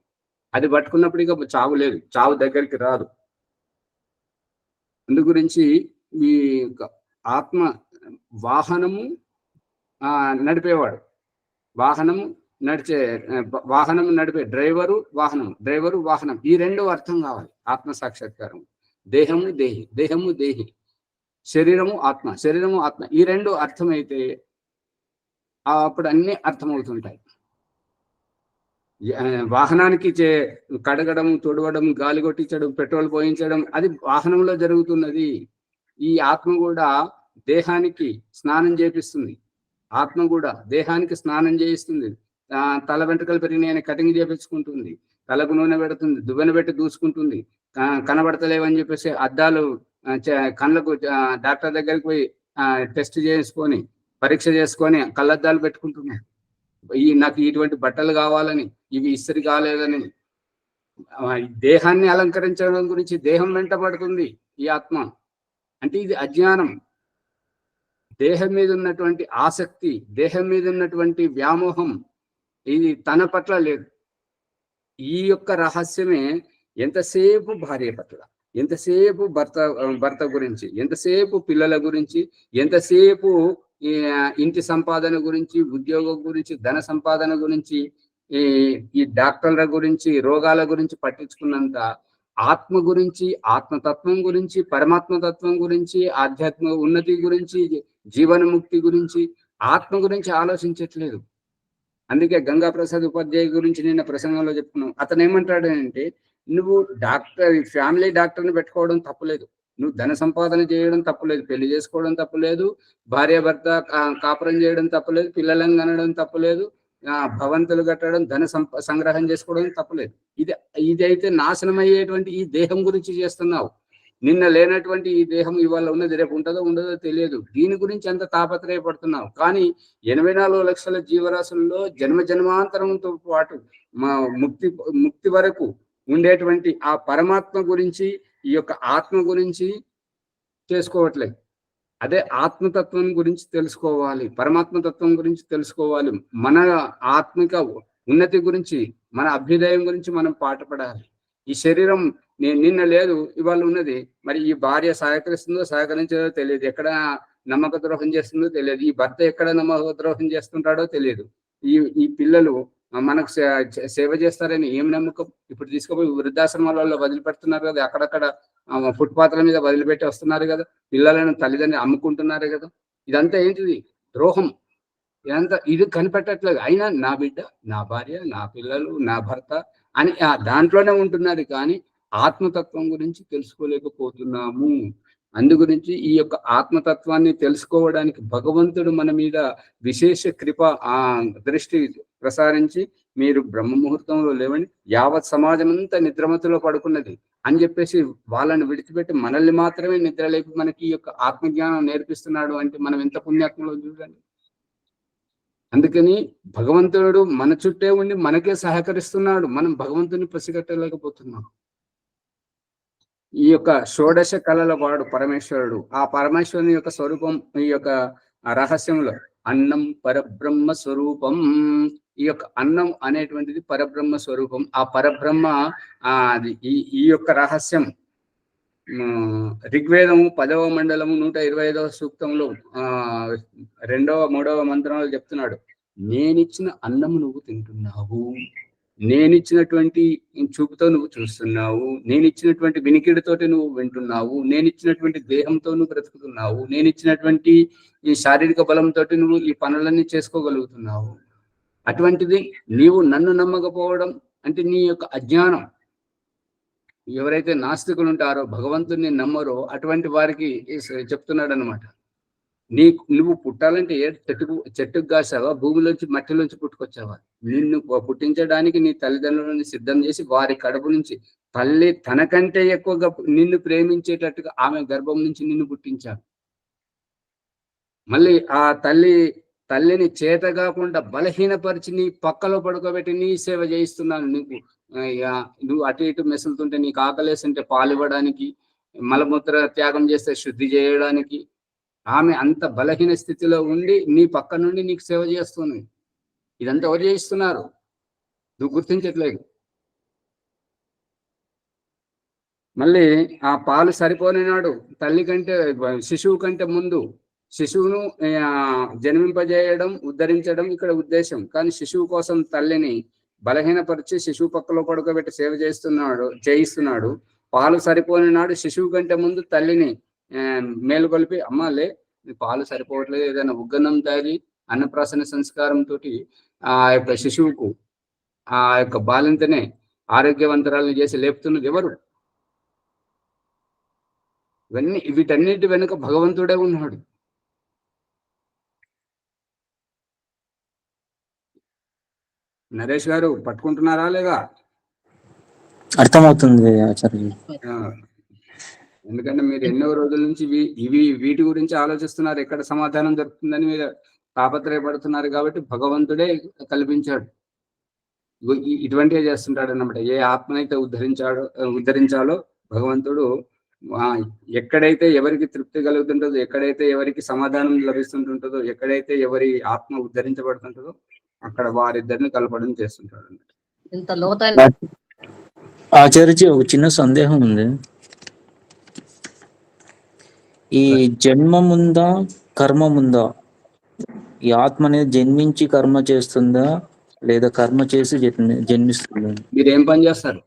అది పట్టుకున్నప్పుడు ఇక చావు లేదు, చావు దగ్గరికి రాదు. అందు గురించి ఈ ఆత్మ వాహనము నడిపేవాడు, వాహనం నడిపే డ్రైవరు, వాహనం, ఈ రెండు అర్థం కావాలి. ఆత్మ సాక్షాత్కారం. దేహము దేహి, శరీరము ఆత్మ, ఈ రెండు అర్థమైతే అప్పుడు అన్ని అర్థమవుతుంటాయి. వాహనానికి కడగడం, తుడవడం, గాలి కొట్టించడం, పెట్రోల్ పోయించడం అది వాహనంలో జరుగుతున్నది. ఈ ఆత్మ కూడా దేహానికి స్నానం చేపిస్తుంది, ఆత్మ కూడా దేహానికి స్నానం చేయిస్తుంది. తల వెంట్రుకలు పెరిగినాయని కటింగ్ చేపించుకుంటుంది, తలకు నూనె పెడుతుంది, దువ్వెన పెట్టి దూసుకుంటుంది. కనబడతలేవని చెప్పేసి అద్దాలు కళ్ళకు డాక్టర్ దగ్గరికి పోయి టెస్ట్ చేసుకొని, పరీక్ష చేసుకొని కళ్ళద్దాలు పెట్టుకుంటున్నాయి. నాకు ఇటువంటి బట్టలు కావాలని, ఇవి ఇస్త్రీ కాలేదని దేహాన్ని అలంకరించడం గురించి దేహం వెంటబడుతుంది ఈ ఆత్మ. అంటే ఇది అజ్ఞానం. దేహం మీద ఉన్నటువంటి ఆసక్తి, దేహం మీద ఉన్నటువంటి వ్యామోహం ఇది తన పట్ల లేదు. ఈ యొక్క రహస్యమే ఎంతసేపు భార్య పట్ల, ఎంతసేపు భర్త గురించి, ఎంతసేపు పిల్లల గురించి, ఎంతసేపు ఇంటి సంపాదన గురించి, ఉద్యోగం గురించి, ధన సంపాదన గురించి, ఈ డాక్టర్ల గురించి, రోగాల గురించి పట్టించుకున్నంత ఆత్మ గురించి, ఆత్మతత్వం గురించి, పరమాత్మతత్వం గురించి, ఆధ్యాత్మిక ఉన్నతి గురించి, జీవనముక్తి గురించి, ఆత్మ గురించి ఆలోచించట్లేదు. అందుకే గంగా ప్రసాద్ ఉపాధ్యాయ గురించి నిన్న ప్రసంగంలో చెప్పుకున్నాం. అతను ఏమంటాడంటే, నువ్వు ఫ్యామిలీ డాక్టర్ని పెట్టుకోవడం తప్పులేదు, నువ్వు ధన సంపాదన చేయడం తప్పులేదు, పెళ్లి చేసుకోవడం తప్పులేదు, భార్యాభర్త కాపురం చేయడం తప్పులేదు, పిల్లలను కనడం తప్పులేదు, భవంతులు కట్టడం, ధన సంగ్రహం చేసుకోవడం తప్పులేదు. ఇదైతే నాశనం అయ్యేటువంటి ఈ దేహం గురించి చేస్తున్నావు. నిన్న లేనటువంటి ఈ దేహం ఇవాళ ఉన్నది, రేపు ఉంటుందో ఉండదో తెలియదు. దీని గురించి అంత తాపత్రయపడుతున్నావు. కానీ 84 లక్షల జీవరాశుల్లో జన్మాంతరంతో పాటు మా ముక్తి వరకు ఉండేటువంటి ఆ పరమాత్మ గురించి, ఈ యొక్క ఆత్మ గురించి చేసుకోవట్లేదు. అదే ఆత్మతత్వం గురించి తెలుసుకోవాలి, పరమాత్మతత్వం గురించి తెలుసుకోవాలి, మన ఆత్మిక ఉన్నతి గురించి, మన అభ్యుదయం గురించి మనం పాటుపడాలి. ఈ శరీరం నిన్న లేదు, ఇవాళ ఉన్నది. మరి ఈ భార్య సహకరిస్తుందో సహకరించదో తెలియదు, ఎక్కడ నమ్మక ద్రోహం చేస్తుందో తెలియదు, ఈ భర్త ఎక్కడ నమ్మక ద్రోహం చేస్తుంటాడో తెలియదు, ఈ పిల్లలు మనకు సేవ చేస్తారని ఏం నమ్మకం. ఇప్పుడు తీసుకుపోయి వృద్ధాశ్రమాలలో వదిలిపెడుతున్నారు కదా, అక్కడక్కడ ఫుట్పాత్ల మీద వదిలిపెట్టి వస్తున్నారు కదా, పిల్లలను తల్లిదండ్రులు అమ్ముకుంటున్నారు కదా. ఇదంతా ఏంటిది? ద్రోహం. ఇది కనిపెట్టట్లేదు. అయినా నా బిడ్డ, నా భార్య, నా పిల్లలు, నా భర్త అని దాంట్లోనే ఉంటున్నారు. కానీ ఆత్మతత్వం గురించి తెలుసుకోలేకపోతున్నాము. అందు గురించి ఈ యొక్క ఆత్మతత్వాన్ని తెలుసుకోవడానికి భగవంతుడు మన మీద విశేష కృప దృష్టి ప్రసారించి, మీరు బ్రహ్మ ముహూర్తంలో లేవని, యావత్ సమాజం అంతా నిద్రమతిలో పడుకున్నది అని చెప్పేసి వాళ్ళని విడిచిపెట్టి మనల్ని మాత్రమే నిద్రలేపి మనకి ఈ యొక్క ఆత్మజ్ఞానం నేర్పిస్తున్నాడు అంటే మనం ఎంత పుణ్యాత్మలో చూడండి. అందుకని భగవంతుడు మన చుట్టే ఉండి మనకే సహకరిస్తున్నాడు, మనం భగవంతుని పసిగట్టలేకపోతున్నాం. ఈ యొక్క షోడశ కళల వాడు పరమేశ్వరుడు. ఆ పరమేశ్వరుని యొక్క స్వరూపం ఈ యొక్క రహస్యంలో అన్నం పరబ్రహ్మ స్వరూపం. ఈ యొక్క అన్నం అనేటువంటిది పరబ్రహ్మ స్వరూపం. ఆ పరబ్రహ్మ ఈ యొక్క రహస్యం ఋగ్వేదము 10వ మండలము 125వ సూక్తంలో 2వ 3వ మంత్రంలో చెప్తున్నాడు. నేనిచ్చిన అన్నము నువ్వు తింటున్నావు, నేనిచ్చినటువంటి చూపుతో నువ్వు చూస్తున్నావు, నేనిచ్చినటువంటి వినికిడితోటి నువ్వు వింటున్నావు, నేనిచ్చినటువంటి దేహంతో నువ్వు బ్రతుకుతున్నావు, నేనిచ్చినటువంటి ఈ శారీరక బలంతో నువ్వు ఈ పనులన్నీ చేసుకోగలుగుతున్నావు. అటువంటిది నీవు నన్ను నమ్మకపోవడం అంటే నీ యొక్క అజ్ఞానం. ఎవరైతే నాస్తికులు ఉంటారో, భగవంతుని నమ్మరో, అటువంటి వారికి చెప్తున్నాడు అనమాట. నువ్వు పుట్టాలంటే చెట్టుకు కాసావా, భూమిలోంచి మట్టిలోంచి పుట్టుకొచ్చావా? నిన్ను పుట్టించడానికి నీ తల్లిదండ్రులను సిద్ధం చేసి వారి కడుపు నుంచి తల్లి తనకంటే ఎక్కువగా నిన్ను ప్రేమించేటట్టుగా ఆమె గర్భం నుంచి నిన్ను పుట్టించాడు. మళ్ళీ ఆ తల్లిని చేత కాకుండా బలహీనపరిచి నీ పక్కలో పడుకోబెట్టి నీ సేవ చేయిస్తున్నాను. నువ్వు అటు ఇటు మెసులుతుంటే, నీకు ఆకలేస్తుంటే పాలు ఇవ్వడానికి, మలమూత్ర త్యాగం చేస్తే శుద్ధి చేయడానికి ఆమె అంత బలహీన స్థితిలో ఉండి నీ పక్క నుండి నీకు సేవ చేస్తుంది. ఇదంతా ఎవరు చేయిస్తున్నారు? నువ్వు గుర్తించట్లేదు. మళ్ళీ ఆ పాలు సరిపోనినాడు తల్లి కంటే, శిశువు కంటే ముందు శిశువును జన్మింపజేయడం, ఉద్ధరించడం ఇక్కడ ఉద్దేశం. కానీ శిశువు కోసం తల్లిని బలహీనపరిచి శిశువు పక్కలో పడుకోబెట్టి సేవ చేయిస్తున్నాడు. పాలు సరిపోని నాడు శిశువు కంటే ముందు తల్లిని మేలుకొలిపి, అమ్మాలే పాలు సరిపోవట్లేదు, ఏదైనా ఉగ్గన్నం తాగి అన్నప్రాసన సంస్కారంతో ఆ యొక్క శిశువుకు ఆ యొక్క బాలింతనే ఆరోగ్యవంతరాలను చేసి లేపుతున్నది ఎవరు? వీటన్నిటి వెనుక భగవంతుడే ఉన్నాడు. నరేష్ గారు పట్టుకుంటున్నారా లేదా? అర్థమవుతుంది ఆచార్య. ఎందుకంటే మీరు ఎన్నో రోజుల నుంచి వీటి గురించి ఆలోచిస్తున్నారు, ఎక్కడ సమాధానం దొరుకుతుందని మీరు తాపత్రయపడుతున్నారు. కాబట్టి భగవంతుడే కల్పించాడు, ఇటువంటివే చేస్తుంటాడు అన్నమాట. ఏ ఆత్మనైతే ఉద్ధరించాలో భగవంతుడు ఎక్కడైతే ఎవరికి తృప్తి కలుగుతుంటుందో, ఎక్కడైతే ఎవరికి సమాధానం లభిస్తుంటుంటుందో, ఎక్కడైతే ఎవరి ఆత్మ ఉద్ధరించబడుతుంటుందో అక్కడ వారిద్దరిని కలపడం చేస్తుంటాడు అన్నమాట. ఇంత లోతైన ఆచార్యజీ, ఒక చిన్న సందేహం ఉంది. ఈ జన్మ ముందా కర్మ ముందా? ఈ ఆత్మ అనేది జన్మించి కర్మ చేస్తుందా లేదా కర్మ చేసి జన్మిస్తుందా? మీరు ఏం పని చేస్తారు?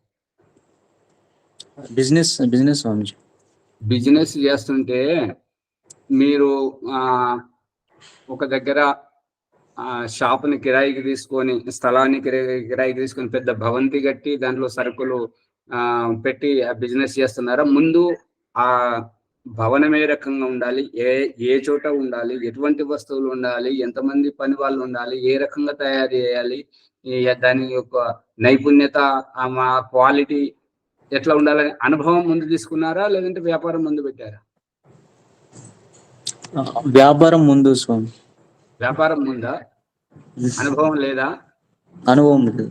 బిజినెస్ స్వామిజీ. బిజినెస్ చేస్తుంటే మీరు ఒక దగ్గర షాపుని కిరాయికి తీసుకొని, స్థలాన్ని కిరాయికి తీసుకొని పెద్ద భవంతి కట్టి దాంట్లో సరుకులు పెట్టి ఆ బిజినెస్ చేస్తున్నారా? ముందు ఆ భవనం ఏ రకంగా ఉండాలి, ఏ చోట ఉండాలి, ఎటువంటి వస్తువులు ఉండాలి, ఎంతమంది పని వాళ్ళు ఉండాలి, ఏ రకంగా తయారు చేయాలి, దాని యొక్క నైపుణ్యత, క్వాలిటీ ఎట్లా ఉండాలని అనుభవం ముందు తీసుకున్నారా, లేదంటే వ్యాపారం ముందు పెట్టారా? వ్యాపారం ముందు స్వామి. వ్యాపారం ముందా? అనుభవం లేదా? అనుభవం లేదు.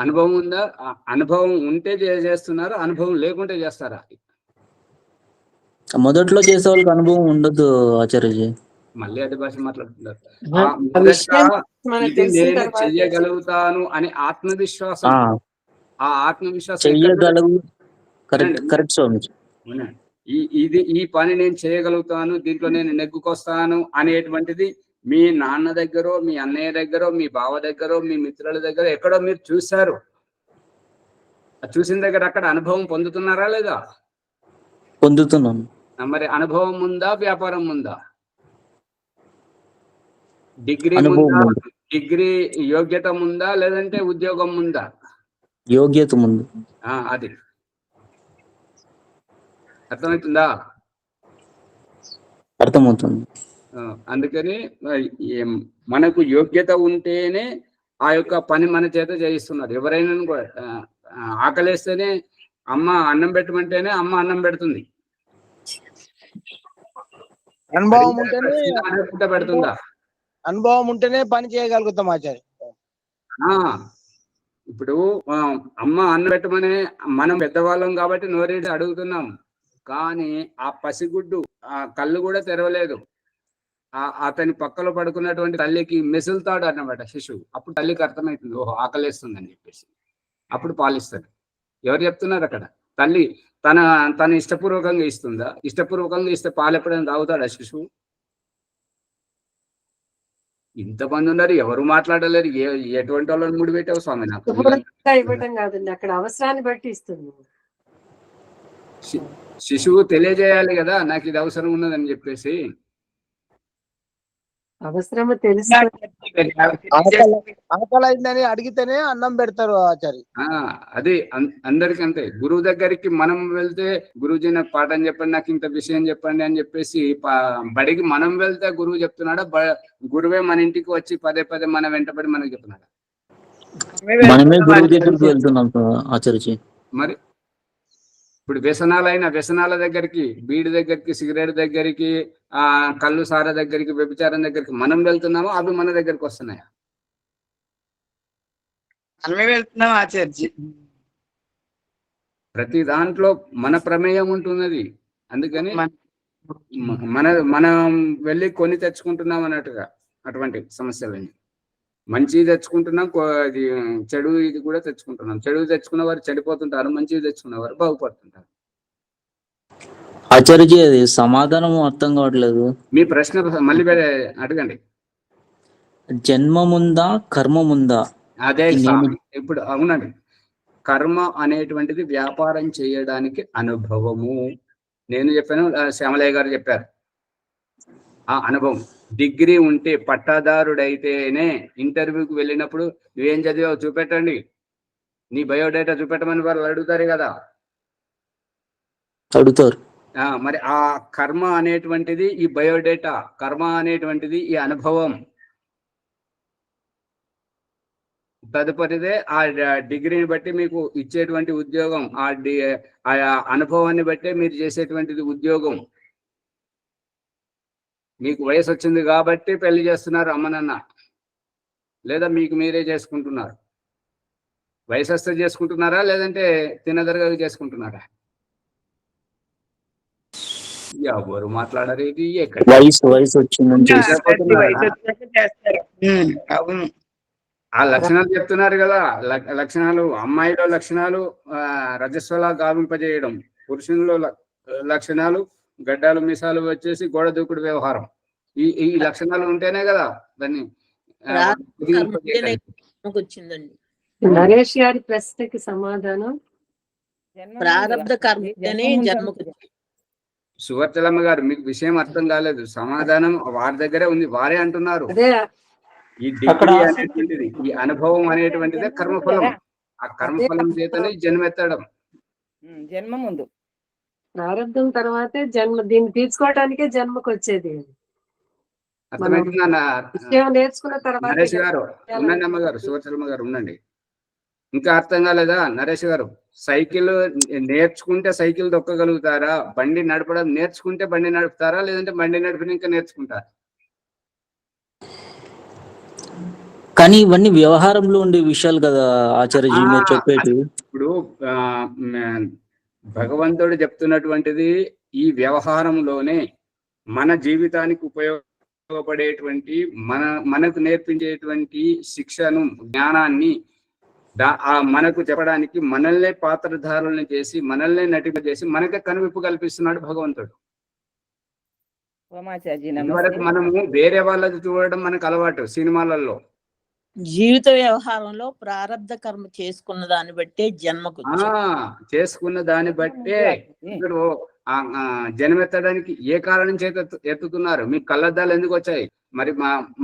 అనుభవం ఉందా? అనుభవం ఉంటే చేస్తున్నారా, అనుభవం లేకుంటే చేస్తారా? మొదట్లో చేసే వాళ్ళకి అనుభవం ఉండదు ఆచార్యజీ. మళ్ళీ అదే భాష మాట్లాడుతున్నారు. ఇది నేను చెయ్యగలుగుతాను అని ఆత్మవిశ్వాసం, ఆ ఆత్మవిశ్వాసం చెయ్యగలుగు. కరెక్ట్ స్వామి. ఈ పని నేను చేయగలుగుతాను, దీంట్లో నేను నెగ్గుకొస్తాను అనేటువంటిది మీ నాన్న దగ్గరో, మీ అన్నయ్య దగ్గరో, మీ బావ దగ్గరో, మీ మిత్రుల దగ్గర ఎక్కడో మీరు చూశారు. చూసిన దగ్గర అక్కడ అనుభవం పొందుతున్నారా లేదా? పొందుతున్నాను. మరి అనుభవం ఉందా, వ్యాపారం ఉందా? డిగ్రీ ఉందా, డిగ్రీ యోగ్యత ఉందా, లేదంటే ఉద్యోగం ఉందా? యోగ్యత ముందు. అది అర్థమవుతుందా? అర్థమవుతుంది. అందుకని మనకు యోగ్యత ఉంటేనే ఆ యొక్క పని మన చేత చేయిస్తున్నారు. ఎవరైనా ఆకలేస్తేనే అమ్మ అన్నం పెట్టమంటేనే అమ్మ అన్నం పెడుతుంది. అనుభవం ఉంటేనే పెడుతుందా? అనుభవం ఉంటేనే పని చేయగలుగుతాం ఆచార్య. ఇప్పుడు అమ్మ అన్నం పెట్టమనే మనం పెద్దవాళ్ళం కాబట్టి నోరేసి అడుగుతున్నాం. కానీ ఆ పసిగుడ్డు ఆ కళ్ళు కూడా తెరవలేదు. అతని పక్కలో పడుకున్నటువంటి తల్లికి మెసులుతాడు అన్నమాట శిశువు. అప్పుడు తల్లికి అర్థమవుతుంది, ఓహో ఆకలేస్తుందని చెప్పేసి. అప్పుడు పాలిస్తాడు. ఎవరు చెప్తున్నారు అక్కడ? తల్లి తన తన ఇష్టపూర్వకంగా ఇస్తుందా? ఇష్టపూర్వకంగా ఇస్తే పాలు ఎప్పుడైనా తాగుతాడా శిశువు? ఇంతమంది ఉన్నారు, ఎవరు మాట్లాడలేరు. ఎటువంటి వాళ్ళని ముడి పెట్టావు స్వామి నాకు? శుభ్రంగా ఇవ్వటం కాదండి, అక్కడ అవసరాన్ని బట్టి ఇస్తుంది. శిశువు తెలియజేయాలి కదా, నాకు ఇది అవసరం ఉన్నదని చెప్పేసి. అవసరము తెలుస్తుంది. ఆకలి అయిందని అడిగితేనే అన్నం పెడతారు ఆచారి. అది అందరికి అంతే. గురువు దగ్గరికి మనం వెళ్తే, గురువుజీ నాకు పాఠం చెప్పండి, నాకు ఇంత విషయం చెప్పండి అని చెప్పేసి బడికి మనం వెళ్తే గురువు చెప్తున్నాడా? గురువే మన ఇంటికి వచ్చి పదే పదే మన వెంటబడి మనకి చెప్తున్నాడా? మనమే గురువు దగ్గరికి వెళ్తున్నాం ఆచార్యజీ. మరి ఇప్పుడు వ్యసనాల దగ్గరికి, బీడి దగ్గరికి, సిగరెట్ దగ్గరికి, కళ్ళు సార దగ్గరికి, వ్యభిచారం దగ్గరికి మనం వెళ్తున్నామో అవి మన దగ్గరికి వస్తున్నాయా? మనమే వెళ్తున్నాం ఆచార్య. ప్రతి దాంట్లో మన ప్రమేయం ఉంటున్నది. అందుకని మనం వెళ్ళి కొని తెచ్చుకుంటున్నాం అన్నట్టుగా అటువంటి సమస్యలన్నీ. మంచి తెచ్చుకుంటున్నాం, చెడు ఇది కూడా తెచ్చుకుంటున్నాం. చెడు తెచ్చుకున్న వారు చెడిపోతుంటారు, మంచిది తెచ్చుకున్న వారు బాగుపడుతుంటారు. ఆచార్యజీ అది సమాధానం అర్థం కావట్లేదు. మీ ప్రశ్న మళ్ళీ అడగండి. జన్మముందా కర్మముందా? అదే ఇప్పుడు అవునండి. కర్మ అనేటువంటిది వ్యాపారం చేయడానికి అనుభవము. నేను చెప్పాను, శ్యామలయ్య గారు చెప్పారు. ఆ అనుభవం. డిగ్రీ ఉంటే, పట్టాదారుడైతేనే ఇంటర్వ్యూకి వెళ్ళినప్పుడు నువ్వేం చదివావు చూపెట్టండి, నీ బయోడేటా చూపెట్టమని వాళ్ళు అడుగుతారు కదా. అడుగుతారు. మరి ఆ కర్మ అనేటువంటిది ఈ బయోడేటా, కర్మ అనేటువంటిది ఈ అనుభవం. తదుపరిదే ఆ డిగ్రీని బట్టి మీకు ఇచ్చేటువంటి ఉద్యోగం, ఆ అనుభవాన్ని బట్టే మీరు చేసేటువంటిది ఉద్యోగం. మీకు వయసు వచ్చింది కాబట్టి పెళ్లి చేస్తున్నారు అమ్మనన్న, లేదా మీకు మీరే చేసుకుంటున్నారు. వయసు వస్తే చేసుకుంటున్నారా, లేదంటే తినదరగా చేసుకుంటున్నారా? ఎవరు మాట్లాడారు? ఇది ఎక్కడ వయసు వచ్చిందని అవును. ఆ లక్షణాలు చెప్తున్నారు కదా. లక్షణాలు, అమ్మాయిలో లక్షణాలు రజస్వలా గావింపజేయడం, పురుషుల్లో లక్షణాలు గడ్డాలు మీసాలు వచ్చేసి గోడ దూకుడు వ్యవహారం. ఈ లక్షణాలు ఉంటేనే కదా దాన్ని. వచ్చిందండి నరేష్ గారి ప్రశ్నకి సమాధానం ప్రారంభ కర్మనే జన్మకు. సువర్చలమ్మ గారు, మీకు విషయం అర్థం కాలేదు. సమాధానం వారి దగ్గరే ఉంది, వారే అంటున్నారు. ఈ డిగ్రీ అనేటువంటిది, ఈ అనుభవం అనేటువంటిదే కర్మఫలం. ఆ కర్మఫలం చేతనే జన్మెత్తడం. జన్మ ముందు ప్రారంభం తర్వాతే జన్మ. దీన్ని తీర్చుకోవడానికే జన్మకు వచ్చేది. అర్థమవుతుందా? నేర్చుకున్న తర్వాత నరేష్ గారు ఉండండి, అమ్మగారు, సువర్చలమ్మ గారు ఉండండి. ఇంకా అర్థం కాలేదా నరేష్ గారు? సైకిల్ నేర్చుకుంటే సైకిల్ తొక్కగలుగుతారా? బండి నడపడం నేర్చుకుంటే బండి నడుపుతారా, లేదంటే బండి నడిపిన ఇంకా నేర్చుకుంటారా? కానీ ఇవన్నీ వ్యవహారంలో ఉండే విషయాలు కదా ఆచార్యజీ మీరు చెప్పేది. ఇప్పుడు భగవంతుడు చెప్తున్నటువంటిది ఈ వ్యవహారంలోనే మన జీవితానికి ఉపయోగపడేటువంటి, మనకు నేర్పించేటువంటి శిక్షను, జ్ఞానాన్ని మనకు చెప్పడానికి మనల్నే పాత్రధారులను చేసి, మనల్నే నటింపజేసి మనకే కనువిప్పు కల్పిస్తున్నాడు భగవంతుడు. ఇదివరకు మనము వేరే వాళ్ళది చూడడం మనకు అలవాటు సినిమాలలో. జీవిత వ్యవహారంలో ప్రారంధ కర్మ చేసుకున్న దాన్ని బట్టే జన్మకు, చేసుకున్న దాన్ని బట్టే ఇప్పుడు జన్మెత్తడానికి ఏ కారణం చేత ఎత్తుతున్నారు? మీకు కళ్ళద్దాలు ఎందుకు వచ్చాయి? మరి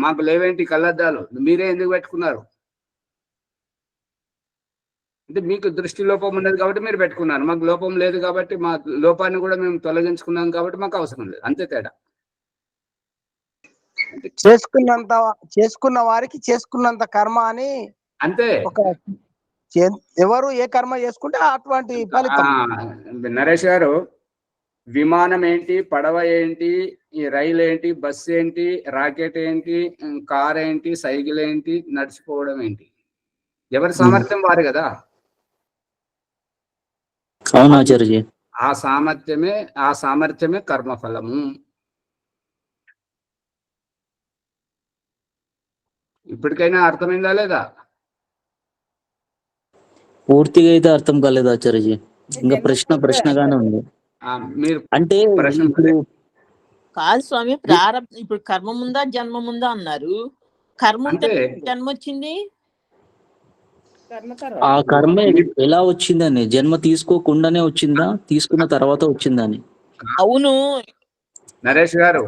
మాకు లేవేంటి కళ్ళద్దాలు? మీరే ఎందుకు పెట్టుకున్నారు? అంటే మీకు దృష్టి లోపం ఉన్నది కాబట్టి మీరు పెట్టుకున్నారు, మాకు లోపం లేదు కాబట్టి మా లోపాన్ని కూడా మేము తొలగించుకున్నాం కాబట్టి మాకు అవసరం లేదు. అంతే తేడా. చేసుకున్న వారికి చేసుకున్నంత కర్మ అని అంతే. ఎవరు ఏ కర్మ చేసుకుంటే అటువంటి ఫలితం. నరేష్ గారు, విమానం ఏంటి, పడవ ఏంటి, ఈ రైలు ఏంటి, బస్సు ఏంటి, రాకెట్ ఏంటి, కార్ ఏంటి, సైకిల్ ఏంటి, నడిచిపోవడం ఏంటి? ఎవరి సామర్థ్యం వారు కదా. అవునాచార్యజీ. ఆ సామర్థ్యమే కర్మఫలము. ఇప్పటికైనా అర్థమైందా లేదా? పూర్తిగా అయితే అర్థం కాలేదు ఆచార్యజీ. ఇంకా ప్రశ్న ప్రశ్నగానే ఉంది. మీరు అంటే ప్రశ్న ఇప్పుడు కాదు స్వామి, ఇప్పుడు కర్మ ముందా జన్మ ముందా అన్నారు. కర్మ ఉంటే అంటే జన్మ వచ్చింది. కర్మ ఆ తర్వాత కర్మ ఎలా వచ్చిందని, జన్మ తీసుకోకుండానే వచ్చిందా, తీసుకున్న తర్వాత వచ్చిందని? అవును. నరేష్ గారు,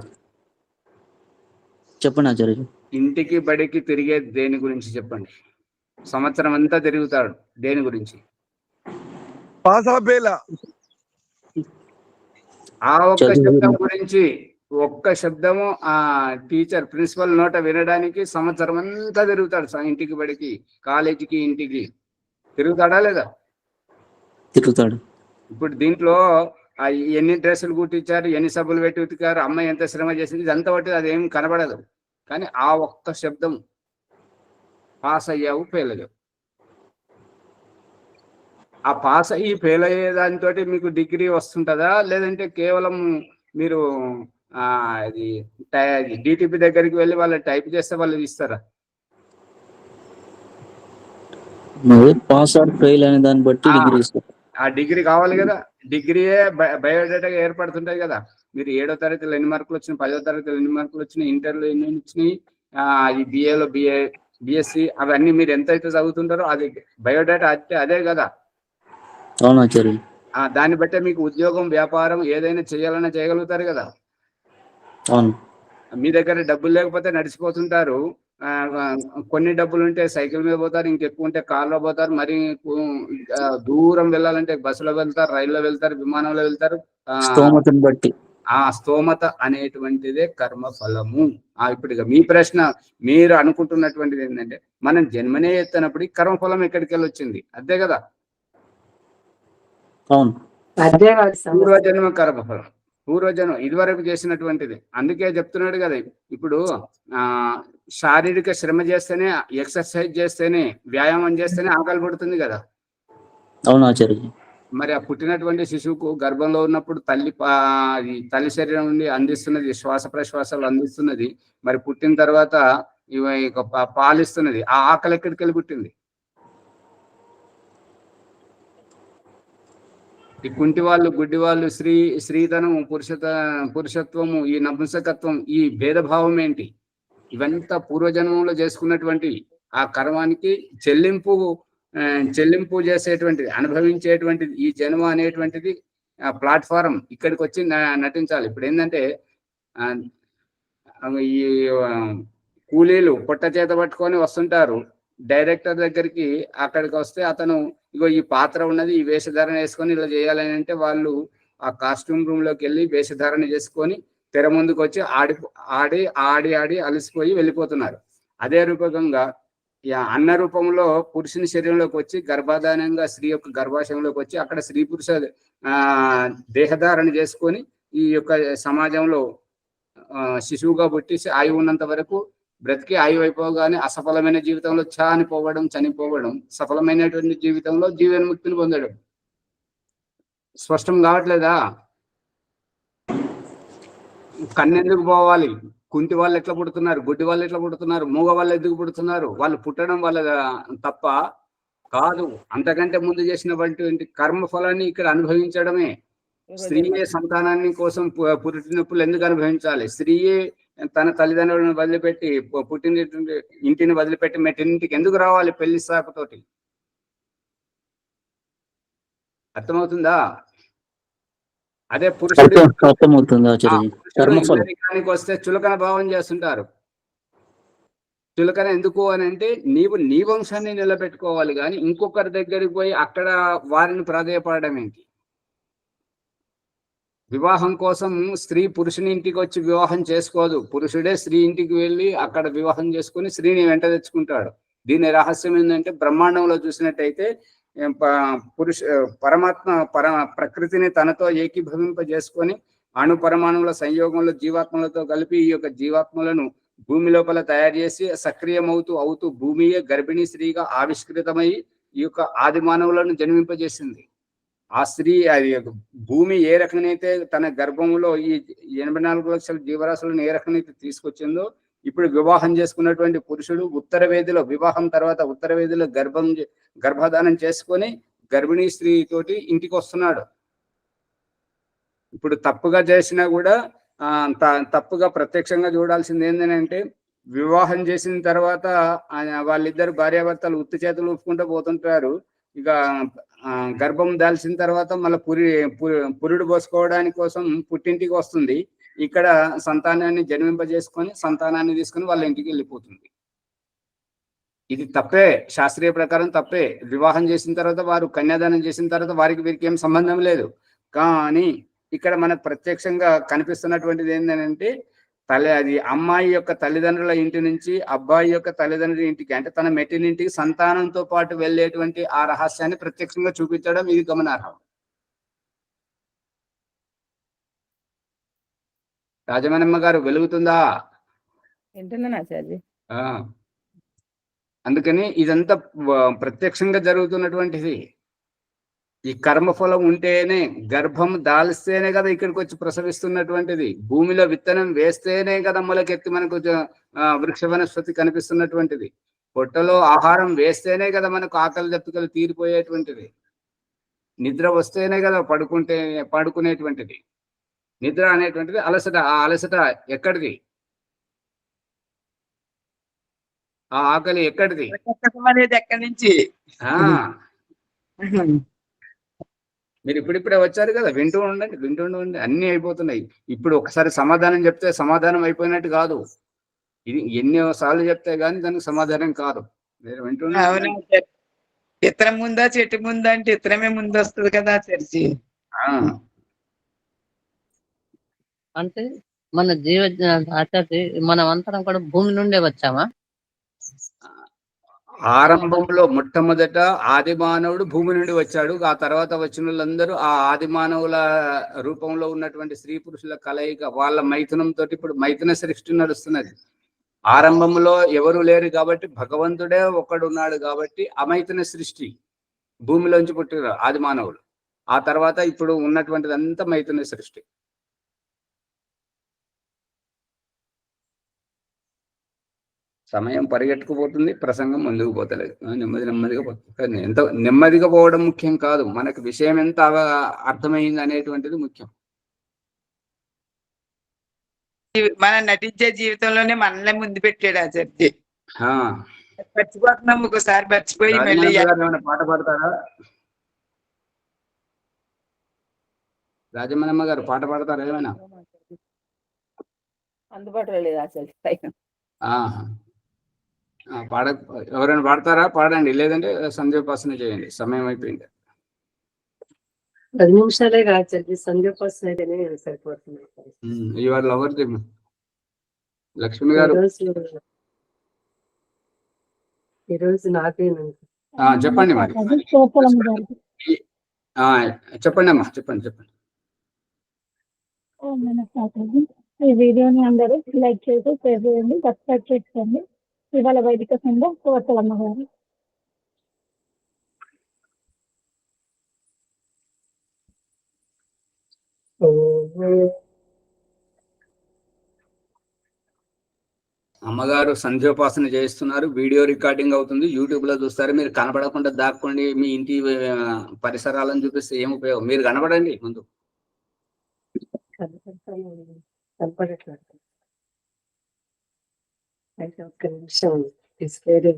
చెప్పండి ఆచార్యజీ. ఇంటికి బడికి తిరిగే దేని గురించి చెప్పండి. సంవత్సరం అంతా తిరుగుతాడు దేని గురించి? పాసాబేలా ఆ ఒక్క చదువు శబ్దం గురించి, ఒక్క శబ్దము ఆ టీచర్ ప్రిన్సిపల్ నోట వినడానికి సంవత్సరం అంతా తిరుగుతాడు. ఇంటికి బడికి, కాలేజీకి, ఇంటికి తిరుగుతాడా లేదా? తిరుగుతాడు. ఇప్పుడు దీంట్లో ఎన్ని డ్రెస్సులు కుట్టించారు, ఎన్ని సబ్బులు పెట్టి ఉతికారు, అమ్మాయి ఎంత శ్రమ చేసింది, ఇదంతా బట్టి అదేం కనబడదు. కానీ ఆ ఒక్క శబ్దం, పాస్ అయ్యావు ఫెయిల్ అయ్యావు, ఆ పాస్ అయ్యి ఫెయిల్ అయ్యే దానితో మీకు డిగ్రీ వస్తుంటుందా? లేదంటే కేవలం మీరు ఇది డిటిపి దగ్గరికి వెళ్ళి వాళ్ళు టైప్ చేస్తే వాళ్ళు ఇస్తారా? మరి పాస్ ఆర్ ఫెయిల్ అనే దాన్ని బట్టి డిగ్రీ ఇస్తారు. ఆ డిగ్రీ కావాలి కదా. డిగ్రీయే బయోడేటాగా ఏర్పడుతుంటాయి కదా. మీరు 7వ తరగతిలో ఎన్ని మార్కులు వచ్చినాయి, 10వ తరగతిలో ఎన్ని మార్కులు వచ్చినాయి, ఇంటర్లో ఎన్ని వచ్చినాయి, ఈ బిఏలో బిఎస్సి, అవన్నీ మీరు ఎంతైతే చదువుతుంటారో అది బయోడేటా అదే కదా. అవును ఆచార్య. దాన్ని బట్టే మీకు ఉద్యోగం, వ్యాపారం ఏదైనా చేయాలన్నా చేయగలుగుతారు కదా. అవును. మీ దగ్గర డబ్బులు లేకపోతే నడిచిపోతుంటారు, కొన్ని డబ్బులు ఉంటే సైకిల్ మీద పోతారు, ఇంకెక్కువ ఉంటే కార్లో పోతారు, మరి దూరం వెళ్ళాలంటే బస్సులో వెళ్తారు, రైల్లో వెళ్తారు, విమానంలో వెళ్తారు. స్తోమతను బట్టి. ఆ స్తోమత అనేటువంటిదే కర్మ ఫలము. ఇప్పుడు మీ ప్రశ్న, మీరు అనుకుంటున్నటువంటిది ఏంటంటే, మనం జన్మనే ఎత్తినప్పుడు కర్మఫలం ఎక్కడికి వెళ్ళి వచ్చింది? అదే కదా. అవును. అదే వాళ్ళ సమస్య. పూర్వజన్మ కర్మఫలం, పూర్వజన్మ ఇదివరకు చేసినటువంటిది. అందుకే చెప్తున్నాడు కదా, ఇప్పుడు శారీరక శ్రమ చేస్తేనే, ఎక్సర్సైజ్ చేస్తేనే, వ్యాయామం చేస్తేనే ఆకలి పడుతుంది కదా. అవును ఆచార్య. మరి ఆ పుట్టినటువంటి శిశువుకు గర్భంలో ఉన్నప్పుడు తల్లి శరీరం నుండి అందిస్తున్నది, శ్వాస ప్రశ్వాసాలు అందిస్తున్నది. మరి పుట్టిన తర్వాత పాలిస్తున్నది. ఆ ఆకలి ఎక్కడికి వెళ్ళి పుట్టింది? ఈ కుంటి వాళ్ళు, గుడ్డి వాళ్ళు, స్త్రీతనము, పురుషత్వము, ఈ నపుంసకత్వం, ఈ భేదభావం ఏంటి? ఇవంతా పూర్వజన్మంలో చేసుకున్నటువంటి ఆ కర్మానికి చెల్లింపు చేసేటువంటిది, అనుభవించేటువంటిది ఈ జన్మ అనేటువంటిది ప్లాట్ఫారం. ఇక్కడికి వచ్చి నటించాలి. ఇప్పుడు ఏంటంటే ఈ కూలీలు పొట్ట చేత పట్టుకొని వస్తుంటారు డైరెక్టర్ దగ్గరికి. అక్కడికి వస్తే అతను ఇగో ఈ పాత్ర ఉన్నది, ఈ వేషధారణ వేసుకొని ఇలా చేయాలని అంటే, వాళ్ళు ఆ కాస్ట్యూమ్ రూమ్ లోకి వెళ్ళి వేషధారణ చేసుకొని తెర ముందుకు వచ్చి ఆడి ఆడి ఆడి అలసిపోయి వెళ్ళిపోతున్నారు. అదే రూపకంగా అన్న రూపంలో పురుషుని శరీరంలోకి వచ్చి గర్భాధానంగా స్త్రీ యొక్క గర్భాశయంలోకి వచ్చి అక్కడ స్త్రీ పురుష దేహధారణ చేసుకొని ఈ యొక్క సమాజంలో శిశువుగా పుట్టి ఆయువు ఉన్నంత వరకు బ్రతికి ఆయువు అయిపోగానే అసఫలమైన జీవితంలో చనిపోవడం, సఫలమైనటువంటి జీవితంలో జీవన్ముక్తిని పొందడం. స్పష్టం కావట్లేదా? కన్నెందుకు పోవాలి? కుంటి వాళ్ళు ఎట్లా పుడుతున్నారు, గుడ్డి వాళ్ళు ఎట్లా పుడుతున్నారు, మూగ వాళ్ళు ఎందుకు పుడుతున్నారు? వాళ్ళు పుట్టడం వల్ల తప్ప కాదు, అంతకంటే ముందు చేసినటువంటి కర్మ ఫలాన్ని ఇక్కడ అనుభవించడమే. స్త్రీయే సంతానాన్ని కోసం పుట్టినప్పుడు ఎందుకు అనుభవించాలి? స్త్రీయే తన తల్లిదండ్రులను వదిలిపెట్టి, పుట్టిన ఇంటిని వదిలిపెట్టి మెట్టినింటికి ఎందుకు రావాలి పెళ్లి సాకుతోటి? అర్థమవుతుందా? అదే పురుషుడు వస్తే చులకన భావం చేస్తుంటారు. చులకన ఎందుకు అని అంటే, నీవు నీ వంశాన్ని నిలబెట్టుకోవాలి కానీ ఇంకొకరి దగ్గరికి పోయి అక్కడ వారిని ప్రాధేయపడడం ఏంటి? వివాహం కోసం స్త్రీ పురుషుని ఇంటికి వచ్చి వివాహం చేసుకోదు. పురుషుడే స్త్రీ ఇంటికి వెళ్ళి అక్కడ వివాహం చేసుకుని స్త్రీని వెంట తెచ్చుకుంటాడు. దీని రహస్యం ఏంటంటే, బ్రహ్మాండంలో చూసినట్టయితే పరమాత్మ ప్రకృతిని తనతో ఏకీభవింపజేసుకొని అణు పరమాణువుల సంయోగంలో జీవాత్మలతో కలిపి ఈ యొక్క జీవాత్మలను భూమి లోపల తయారు చేసి సక్రియమవుతూ భూమియే గర్భిణీ స్త్రీగా ఆవిష్కృతమై ఈ యొక్క ఆది మానవులను జన్మింపజేసింది. ఆ స్త్రీ భూమి ఏ రకమైతే తన గర్భంలో ఈ 84 లక్షల జీవరాశులను ఏ రకమైతే తీసుకొచ్చిందో, ఇప్పుడు వివాహం చేసుకున్నటువంటి పురుషుడు ఉత్తర వేదిలో వివాహం తర్వాత ఉత్తర వేదిలో గర్భధానం చేసుకొని గర్భిణీ స్త్రీ తోటి ఇంటికి వస్తున్నాడు. ఇప్పుడు తప్పుగా చేసినా కూడా తప్పుగా ప్రత్యక్షంగా చూడాల్సింది ఏంటంటే వివాహం చేసిన తర్వాత వాళ్ళిద్దరు భార్యాభర్తలు ఉత్తి చేతులు ఊపుకుంటూ పోతుంటారు. ఇక గర్భం దాల్చిన తర్వాత మళ్ళీ పురుడు పోసుకోవడానికి కోసం పుట్టింటికి వస్తుంది. ఇక్కడ సంతానాన్ని జన్మింపజేసుకొని సంతానాన్ని తీసుకొని వాళ్ళ ఇంటికి వెళ్ళిపోతుంది. ఇది తప్పే, శాస్త్రీయ ప్రకారం తప్పే. వివాహం చేసిన తర్వాత వారు కన్యాదానం చేసిన తర్వాత వీరికి ఏం సంబంధం లేదు. కానీ ఇక్కడ మనకు ప్రత్యక్షంగా కనిపిస్తున్నటువంటిది ఏంటంటే అది అమ్మాయి యొక్క తల్లిదండ్రుల ఇంటి నుంచి అబ్బాయి యొక్క తల్లిదండ్రుల ఇంటికి, అంటే తన మెట్టినింటికి సంతానంతో పాటు వెళ్ళేటువంటి ఆ రహస్యాన్ని ప్రత్యక్షంగా చూపించడం ఇది గమనార్హం. రాజమణమ్మ గారు వెలుగుతుందా? వింటున్నాను ఆచార్య. అందుకని ఇదంతా ప్రత్యక్షంగా జరుగుతున్నటువంటిది. ఈ కర్మఫలం ఉంటేనే, గర్భం దాల్స్తేనే కదా ఇక్కడికి వచ్చి ప్రసవిస్తున్నటువంటిది. భూమిలో విత్తనం వేస్తేనే కదా మొలకెత్తి మనకు వృక్ష వనస్పతి కనిపిస్తున్నటువంటిది. పొట్టలో ఆహారం వేస్తేనే కదా మనకు ఆకలి దప్పికలు తీరిపోయేటువంటిది. నిద్ర వస్తేనే కదా పడుకునేటువంటిది. నిద్ర అనేటువంటిది అలసట. ఆ అలసట ఎక్కడిది? ఆ ఆకలి ఎక్కడిది? ఎక్కడి నుంచి? మీరు ఇప్పుడిప్పుడే వచ్చారు కదా, వింటూ ఉండండి. అన్ని అయిపోతున్నాయి. ఇప్పుడు ఒకసారి సమాధానం చెప్తే సమాధానం అయిపోయినట్టు కాదు. ఇది ఎన్నోసార్లు చెప్తే గానీ దానికి సమాధానం కాదు. మీరు వింటుండే ఇతరం ముందా చెట్టు ముందా అంటే ఇతరమే ముందు వస్తుంది కదా చర్చి. అంటే మన ఆచార్య మనం అందరం కూడా భూమి నుండే వచ్చామా? ఆరంభంలో మొట్టమొదట ఆది మానవుడు భూమి నుండి వచ్చాడు. ఆ తర్వాత వచ్చిన వాళ్ళందరూ ఆ ఆది మానవుల రూపంలో ఉన్నటువంటి స్త్రీ పురుషుల కలయిక, వాళ్ళ మైథునంతో ఇప్పుడు మైథున సృష్టి నడుస్తున్నది. ఆరంభంలో ఎవరు లేరు కాబట్టి భగవంతుడే ఒక్కడున్నాడు కాబట్టి అమైథున సృష్టి, భూమిలోంచి పుట్టిన ఆది మానవులు. ఆ తర్వాత ఇప్పుడు ఉన్నటువంటిది అంతా మైథున సృష్టి. సమయం పరిగెట్టుకుపోతుంది, ప్రసంగం ముందుకు పోతలేదు. నెమ్మదిగా పోతుంది. ఎంత నెమ్మదిగా పోవడం ముఖ్యం కాదు, మనకు విషయం ఎంత అర్థమైంది అనేటువంటిది ముఖ్యం. మనం నటించే జీవితంలోనే మనల్ని ముందు పెట్టాడు ఆ చర్చి. మర్చిపోతున్నాం, ఒకసారి మర్చిపోయి మళ్ళీ. పాట పాడతారా? రాజమణమ్మ గారు పాట పాడతారా ఏమైనా? అందుబాటులో లేదు ఆచార్య. ఎవరైనా పాడతారా? పాడండి, లేదంటే సంధ్యోపాసన చేయండి. సమయం అయిపోయింది. 10 నిమిషాలే కాదు, సంధ్యోపాసన అయితేనే సరిపోతుంది. ఇవాళ ఎవరిది? లక్ష్మి గారు ఈరోజు నాకేనండి. చెప్పండి మరి. చెప్పండి అమ్మా, చెప్పండి. ఈ వీడియోని అందరూ లైక్ చేసి షేర్ చేయండి, సబ్స్క్రైబ్ చేసుకోండి. ఇవాళ వైదిక సంఘం కోటలమ్మ గారు. అమ్మగారు సంధ్యోపాసన చేస్తున్నారు. వీడియో రికార్డింగ్ అవుతుంది, యూట్యూబ్ లో చూస్తారు. మీరు కనబడకుండా దాక్కోండి. మీ ఇంటి పరిసరాలను చూపిస్తే ఏం ఉపయోగం? మీరు కనబడండి ముందు. అయితే ఒక్క నిమిషం తీసుకెళ్ళి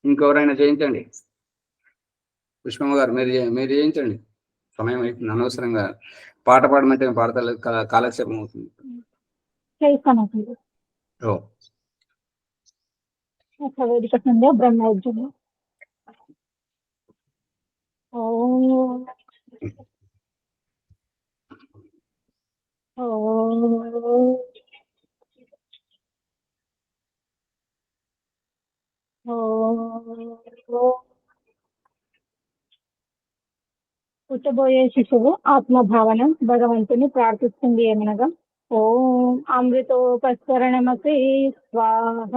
ఇంకెవరైనా చేయించండి. పుష్పమ్మ గారు మీరు చేయించండి. సమయం అయిపోయింది. అనవసరంగా పాట పాడమంటే పాడతలేదు, కాలక్షేపం అవుతుంది. వేదిక సంధ్య బ్రహ్మయజ్ఞం. పుట్టబోయే శిశువు ఆత్మభావన భగవంతుని ప్రార్థిస్తుంది ఏమనగా, ఓం అమృతోపస్కరణమసి స్వాహ,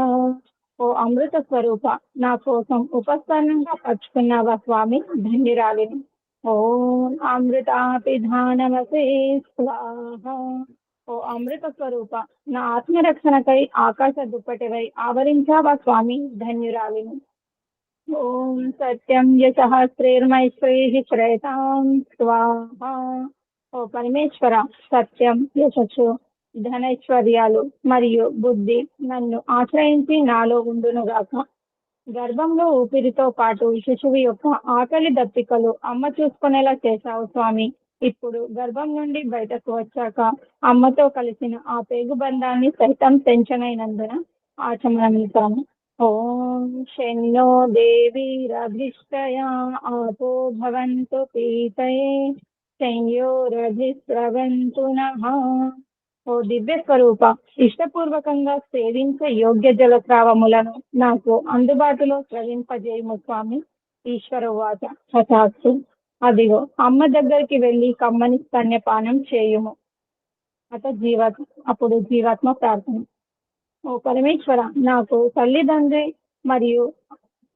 ఓ అమృత స్వరూప, నా కోసం ఉపస్థానంగా పరుచుకున్నావా స్వామి, ధన్యురాలిని. ఓం అమృతాపిధానమసే స్వాహ. ఓ అమృత స్వరూప, నా ఆత్మరక్షణకై ఆకాశ దుప్పటివై ఆవరించావా స్వామి, ధన్యురాలిని. ఓం సత్యం యసహస్రైర్మైత్రైః శ్రేతాం స్వాహ. ఓ పరమేశ్వర, సత్యం, యశస్సు, ధనైశ్వర్యాలు మరియు బుద్ధి నన్ను ఆశ్రయించి నాలో ఉండునుగాక. గర్భంలో ఊపిరితో పాటు శిశువు యొక్క ఆకలి దప్పికలు అమ్మ చూసుకునేలా చేశావు స్వామి. ఇప్పుడు గర్భం నుండి బయటకు వచ్చాక అమ్మతో కలిసిన ఆ పేగు బంధాన్ని సైతం తెంచనైనందున ఆచమనమిస్తాను. ఓం శన్నో దేవీరభిష్టయా ఆపో భవంతు పీతయే సంయోరభిస్రవంతు నః. ఓ దివ్య స్వరూప, ఇష్టపూర్వకంగా సేవించే యోగ్య జలస్రావములను నాకు అందుబాటులో స్రవింపజేయము స్వామి. ఈశ్వర వాచ హఠాత్తు. అదిగో అమ్మ దగ్గరికి వెళ్ళి కమ్మని స్తన్యపానం చేయుము. అప్పుడు జీవాత్మ ప్రార్థన. ఓ పరమేశ్వర, నాకు తల్లిదండ్రి మరియు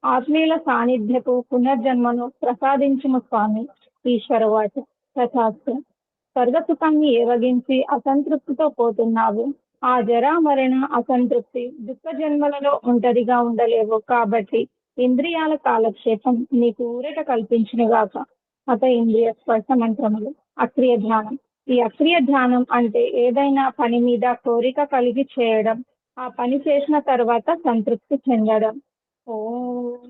ఆత్మీయుల సాన్నిధ్యపు పునర్జన్మను ప్రసాదించుము స్వామి. ఈశ్వర వాచ తథాస్తు. స్వర్గసుఖాన్ని ఏవగించి అసంతృప్తితో పోతున్నావు. ఆ జరా మరణ అసంతృప్తి దుఃఖ జన్మలలో ఒంటరిగా ఉండలేవు. కాబట్టి ఇంద్రియాల కాలక్షేపం నీకు ఊరట కల్పించునుగాక. అత ఇంద్రియ స్పర్శ మంత్రములు. అక్రియ ధ్యానం. ఈ అక్రియ ధ్యానం అంటే ఏదైనా పని మీద కోరిక కలిగి చేయడం, ఆ పని చేసిన తర్వాత సంతృప్తి చెందడం. ఓం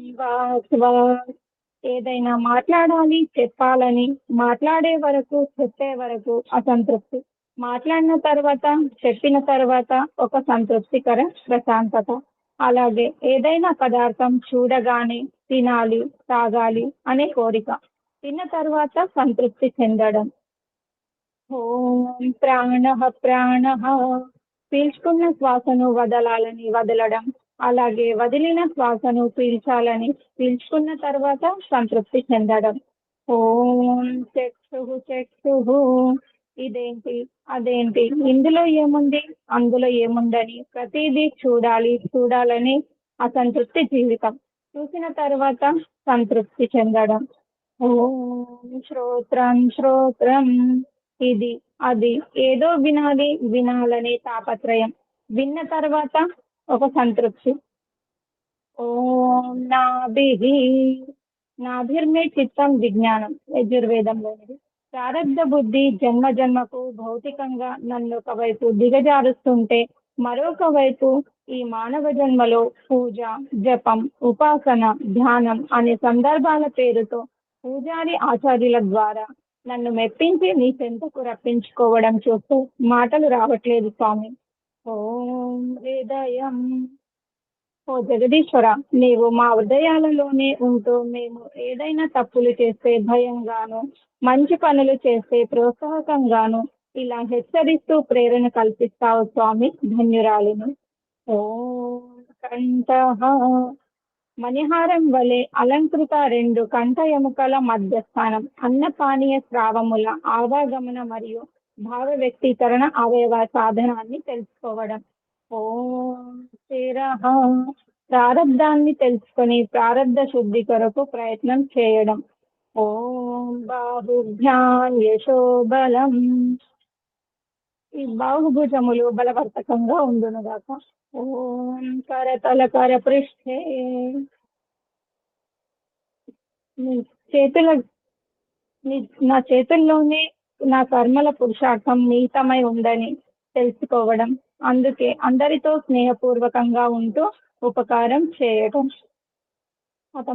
ఏదైనా మాట్లాడాలి, చెప్పాలని మాట్లాడే వరకు, చెప్పే వరకు అసంతృప్తి, మాట్లాడిన తర్వాత, చెప్పిన తర్వాత ఒక సంతృప్తికర ప్రశాంతత. అలాగే ఏదైనా పదార్థం చూడగానే తినాలి, తాగాలి అనే కోరిక, తిన్న తర్వాత సంతృప్తి చెందడం. ఓం ప్రాణ పీల్చుకున్న శ్వాసను వదలాలని వదలడం, అలాగే వదిలిన శ్వాసను పీల్చాలని, పీల్చుకున్న తర్వాత సంతృప్తి చెందడం. ఓం చక్షు ఇదేంటి, అదేంటి, ఇందులో ఏముంది, అందులో ఏముందని ప్రతిదీ చూడాలని అసంతృప్తి జీవితం. చూసిన తర్వాత సంతృప్తి చెందడం. ఓం శ్రోత్రం ఇది, అది, ఏదో వినాలనే తాపత్రయం, విన్న తర్వాత ఒక సంతృప్తి. ఓం నాభిర్మే చిత్తం విజ్ఞానం, యజుర్వేదంలోనిది. ప్రారబ్ధ బుద్ధి జన్మ జన్మకు భౌతికంగా నన్ను ఒకవైపు దిగజారుస్తుంటే, మరొక వైపు ఈ మానవ జన్మలో పూజ, జపం, ఉపాసన, ధ్యానం అనే సందర్భాల పేరుతో పూజారి ఆచార్యుల ద్వారా నన్ను మెప్పించి నీ చెంతకు రప్పించుకోవడం చూస్తూ మాటలు రావట్లేదు స్వామి. ఓం హృదయం. ఓ జగదీశ్వర, నీవు మా హృదయాలలోనే ఉంటూ మేము ఏదైనా తప్పులు చేస్తే భయంగాను, మంచి పనులు చేస్తే ప్రోత్సాహకంగాను ఇలా హెచ్చరిస్తూ ప్రేరణ కల్పిస్తావు స్వామి, ధన్యురాలిని. ఓం కంఠః. మణిహారం వలె అలంకృత 2 కంఠ ఎముకల మధ్యస్థానం అన్నపానీయ స్రావముల ఆవాగమన మరియు భావ వ్యక్తీకరణ అవయవ సాధనాన్ని తెలుసుకోవడం. ఓం శిరః. ప్రారబ్ధాన్ని తెలుసుకొని ప్రారబ్ధ శుద్ధి కొరకు ప్రయత్నం చేయడం. ఓం బాహుభ్యాం యశోబలం. ఈ బాహుభుజములు బలవర్తకంగా ఉండునుగాక. ఓం కరతల కర పృష్ఠే. నా చేతుల్లోనే నా కర్మల పురుషార్థం నిహితమై ఉందని తెలుసుకోవడం. అందుకే అందరితో స్నేహపూర్వకంగా ఉంటూ ఉపకారం చేయడం.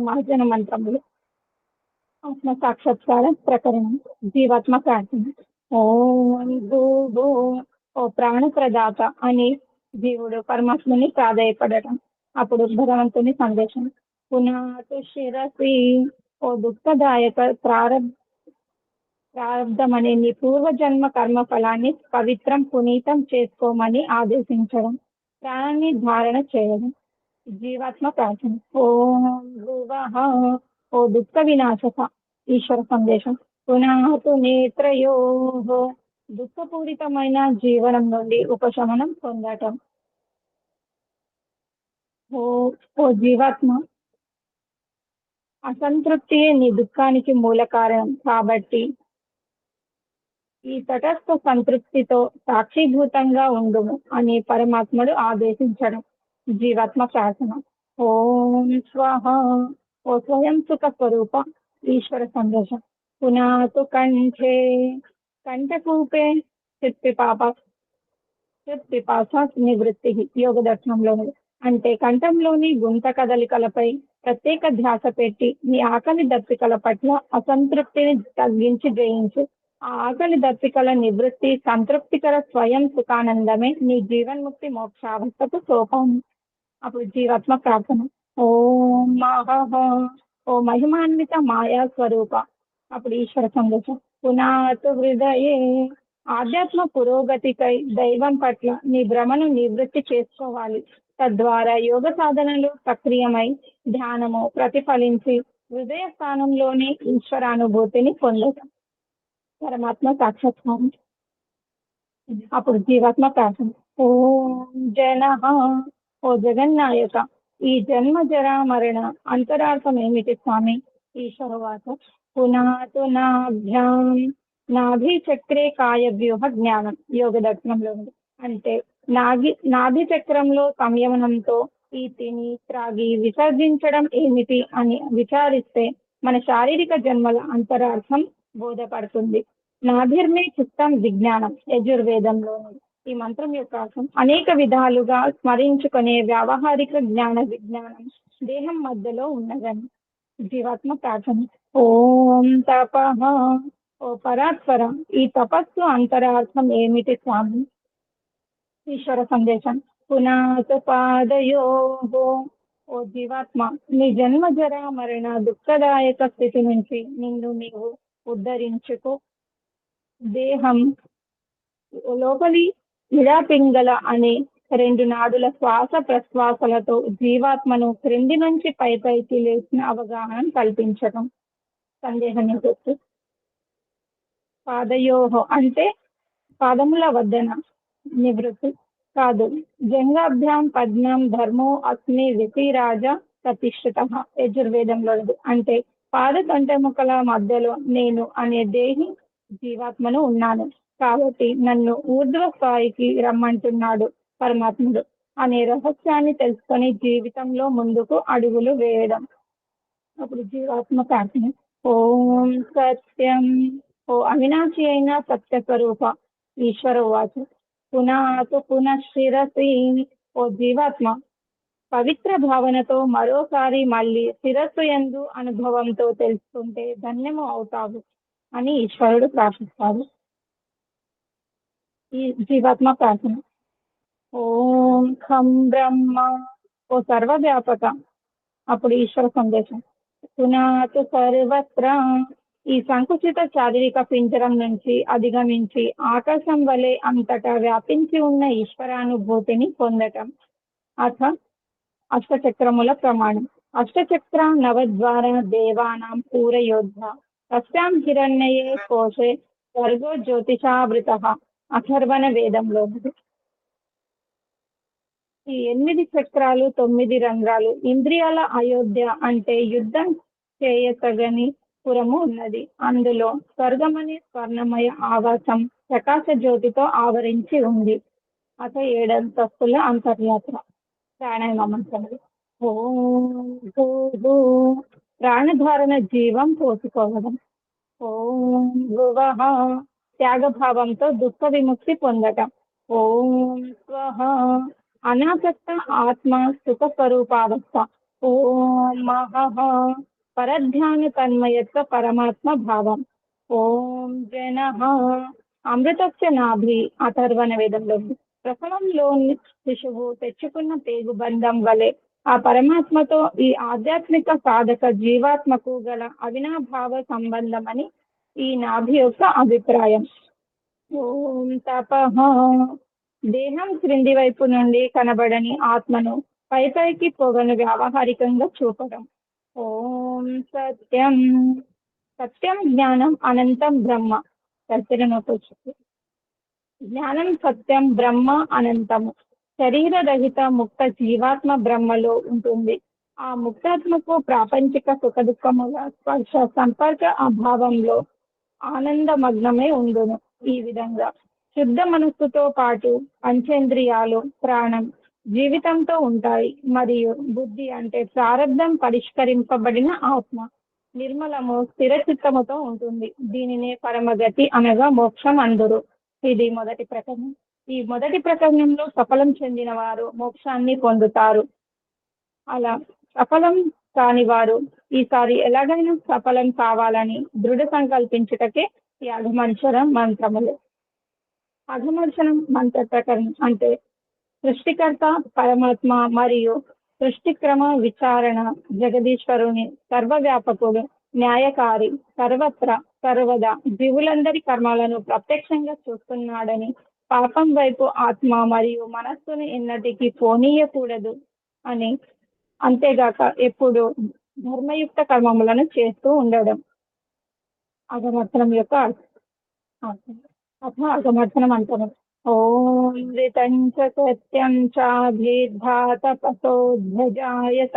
మార్జన మంత్రములు. ఆత్మ సాక్షాత్కార ప్రకరణం. జీవాత్మ ప్రార్థన. ఓం భూ. ఓ ప్రాణ ప్రదాత అని జీవుడు పరమాత్మని ప్రాధాయపడటం. అప్పుడు భగవంతుని సందేశం. పునాతు శిరసి. ఓ దుఃఖదాయక ప్రారంధం అనే నీ పూర్వజన్మ కర్మ ఫలాన్ని పవిత్రం, పునీతం చేసుకోమని ఆదేశించడం. ప్రాణాన్ని ధారణ చేయడం. జీవాత్మ ప్రార్థన. ఓం భువః. ఓ దుఃఖ వినాశక ఈశ్వర సందేశం. పునాతు నేత్రయోః. దుఃఖపూరితమైన జీవనం నుండి ఉపశమనం పొందటం. ఓ ఓ జీవాత్మ, అసంతృప్తియే నీ దుఃఖానికి మూల కారణం కాబట్టి ఈ తటస్థ సంతృప్తితో సాక్షిభూతంగా ఉండుము అని పరమాత్ముడు ఆదేశించడం. జీవాత్మ ప్రార్థన. ఓం స్వాహ. ఓ స్వయం సుఖ స్వరూప ఈశ్వర సందేశం. పునాతు కంఠే కంఠకూపే పిపాస నివృత్తి. యోగ దర్శనంలోని అంటే కంఠంలోని గుంట కదలికలపై ప్రత్యేక ధ్యాస పెట్టి నీ ఆకలి దప్పికల పట్ల అసంతృప్తిని తగ్గించి జయించు. ఆ ఆకలి దప్పికల నివృత్తి సంతృప్తికర స్వయం సుఖానందమే నీ జీవన్ముక్తి మోక్షావస్థకు సోపానం. అప్పుడు జీవాత్మ ప్రార్థన. ఓం మహః. ఓ మహిమాన్విత మాయా స్వరూప. అప్పుడు ఈశ్వర సందేశం. పునాతు హృదయే. ఆధ్యాత్మ పురోగతికై దైవం పట్ల నీ భ్రమను నివృత్తి చేసుకోవాలి. తద్వారా యోగ సాధనలు సక్రియమై ధ్యానము ప్రతిఫలించి హృదయ స్థానంలోని ఈశ్వరానుభూతిని పొందటం. పరమాత్మ సాక్షాత్కారం. అప్పుడు జీవాత్మ ప్రార్థన. ఓం జనః. ఓ జగన్నాయక, ఈ జన్మ జరా మరణ అంతరార్థం ఏమిటి స్వామి? ఈశ్వరవాస. పునాతు నాభ్యాం. నాభి చక్రే కాయ వ్యూహ జ్ఞానం. యోగ దర్శనంలో ఉంది. అంటే నాభి చక్రంలో సంయమనంతో ఈ తిని త్రాగి విసర్జించడం ఏమిటి అని విచారిస్తే మన శారీరక జన్మల అంతరార్థం బోధపడుతుంది. నాభిర్మే చిత్తం విజ్ఞానం. యజుర్వేదంలోని ఈ మంత్రం యొక్క అర్థం అనేక విధాలుగా స్మరించుకునే వ్యావహారిక విజ్ఞానం దేహం మధ్యలో ఉన్నదని. జీవాత్మ ప్రార్థన. ఓం తపః. ఓ పరాత్పర, ఈ తపస్సు అంతరార్థం ఏమిటి స్వామి? ఈశ్వర సందేశం. పునాతు పాదయోః. ఓ జీవాత్మ, నీ జన్మ జరా మరణ దుఃఖదాయక స్థితి నుంచి నిన్ను నీవు ఉద్ధరించుకో. దేహం లోపలి ఇడాపింగళ అనే 2 నాడుల శ్వాస ప్రశ్వాసలతో జీవాత్మను క్రింది నుంచి పైకి లేచిన అవగాహన కల్పించడం. సందేహం గుర్తు. పాదయోహ అంటే పాదముల వద్దన నివృత్తి కాదు. జంగాభ్యాం పద్మం ధర్మో అస్మి విధిరాజ ప్రతిష్ఠిత. యజుర్వేదంలో అంటే పాద కంఠముకల మధ్యలో నేను అనే దేహి జీవాత్మను ఉన్నాను కాబట్టి నన్ను ఊర్ధ్వ స్థాయికి రమ్మంటున్నాడు పరమాత్ముడు అనే రహస్యాన్ని తెలుసుకొని జీవితంలో ముందుకు అడుగులు వేయడం. అప్పుడు జీవాత్మ ప్రార్థన. ఓం సత్యం. ఓ అవినాశి అయిన సత్య స్వరూప ఈశ్వర వాచు. పునాతు పునఃశిరసి. ఓ జీవాత్మ, పవిత్ర భావనతో మరోసారి మళ్ళీ శిరస్సు యందు అనుభవంతో తెలుసుకుంటే ధన్యము అవుతావు అని ఈశ్వరుడు ప్రార్థిస్తాడు. ఈ జీవాత్మ ప్రార్థన. ఓం ఖం బ్రహ్మ. ఓ సర్వవ్యాపక. అప్పుడు ఈశ్వర సందేశం. పునాతు సర్వత్ర. ఈ సంకుచిత శారీరక పింజరం నుంచి అధిగమించి ఆకాశం వలె అంతటా వ్యాపించి ఉన్న ఈశ్వరానుభూతిని పొందటం. అష్టచక్రముల ప్రమాణం. అష్టచక్ర నవద్వార దేవానాం పూరయోద్ధ. తస్యాం హిరణ్యే కోశే స్వర్గో జ్యోతిషావృత. అథర్వణ వేదంలో. ఈ 8 చక్రాలు 9 రంధ్రాలు ఇంద్రియాల అయోధ్య అంటే యుద్ధం చేయతగని పురము ఉన్నది. అందులో స్వర్గమనే స్వర్ణమయ ఆవాసం ప్రకాశ జ్యోతితో ఆవరించి ఉంది. 7 అంతస్తుల అంతర్యాత్ర. ప్రాణాయామ మంత్రములు. ఓం భూ. ప్రాణధారణ జీవం పోసుకోవడం. ఓం భువః. త్యాగభావంతో దుఃఖ విముక్తి పొందటం. ఓం స్వః. అనాసక్త ఆత్మ సుఖ స్వరూపావస్థ. ఓం మహః. పరధ్యాన తన్మయత్వ పరమాత్మ భావం. ఓం జనః. అమృతస్య నాభి. అథర్వణ వేదంలో. ప్రసవంలోని శిశువు తెచ్చుకున్న పేగు బంధం వలె ఆ పరమాత్మతో ఈ ఆధ్యాత్మిక సాధక జీవాత్మకు గల అవినాభావ సంబంధమని ఈ నాభి యొక్క అభిప్రాయం. ఓం తపః. దేహం క్రింది వైపు నుండి కనబడని ఆత్మను పైకి పొగను వ్యావహారికంగా చూపడం. ఓం సత్యం. సత్యం జ్ఞానం అనంతం బ్రహ్మ. సత్యనొచ్చు. జ్ఞానం సత్యం బ్రహ్మ అనంతము. శరీరరహిత ముక్త జీవాత్మ బ్రహ్మలో ఉంటుంది. ఆ ముక్తాత్మకు ప్రాపంచిక సుఖదుఖముల స్పర్శ సంపర్క అభావంలో ఆనందమగ్నమే ఉండును. ఈ విధంగా శుద్ధ మనస్సుతో పాటు పంచేంద్రియాలు, ప్రాణం జీవితంతో ఉంటాయి. మరియు బుద్ధి అంటే ప్రారబ్ధం పరిష్కరింపబడిన ఆత్మ నిర్మలము స్థిర చిత్తముతో ఉంటుంది. దీనినే పరమగతి అనగా మోక్షం అందురు. ఇది మొదటి ప్రకరణం. ఈ మొదటి ప్రకరణంలో సఫలం చెందిన వారు మోక్షాన్ని పొందుతారు. అలా సఫలం కాని వారు ఈసారి ఎలాగైనా సఫలం కావాలని దృఢ సంకల్పించుటకే ఈ అఘమర్షణం మంత్రములు. అఘమర్షణం మంత్ర ప్రకరణం అంటే సృష్టికర్త పరమాత్మ మరియు సృష్టిక్రమ విచారణ జగదీశ్వరుని సర్వవ్యాపకుడు, న్యాయకారి, సర్వత్ర సర్వదా జీవులందరి కర్మలను ప్రత్యక్షంగా చూస్తున్నాడని, పాపం వైపు ఆత్మ మరియు మనస్సును ఎన్నటికీ పోనీయకూడదు అని, అంతేగాక ఎప్పుడు ధర్మయుక్త కర్మములను చేస్తూ ఉండడం. అఘమర్షణం యొక్క అఘమర్షణం అంటారు. ఓం రితం చ సత్యం చాభిర్ధా తపసోధ్యజాయత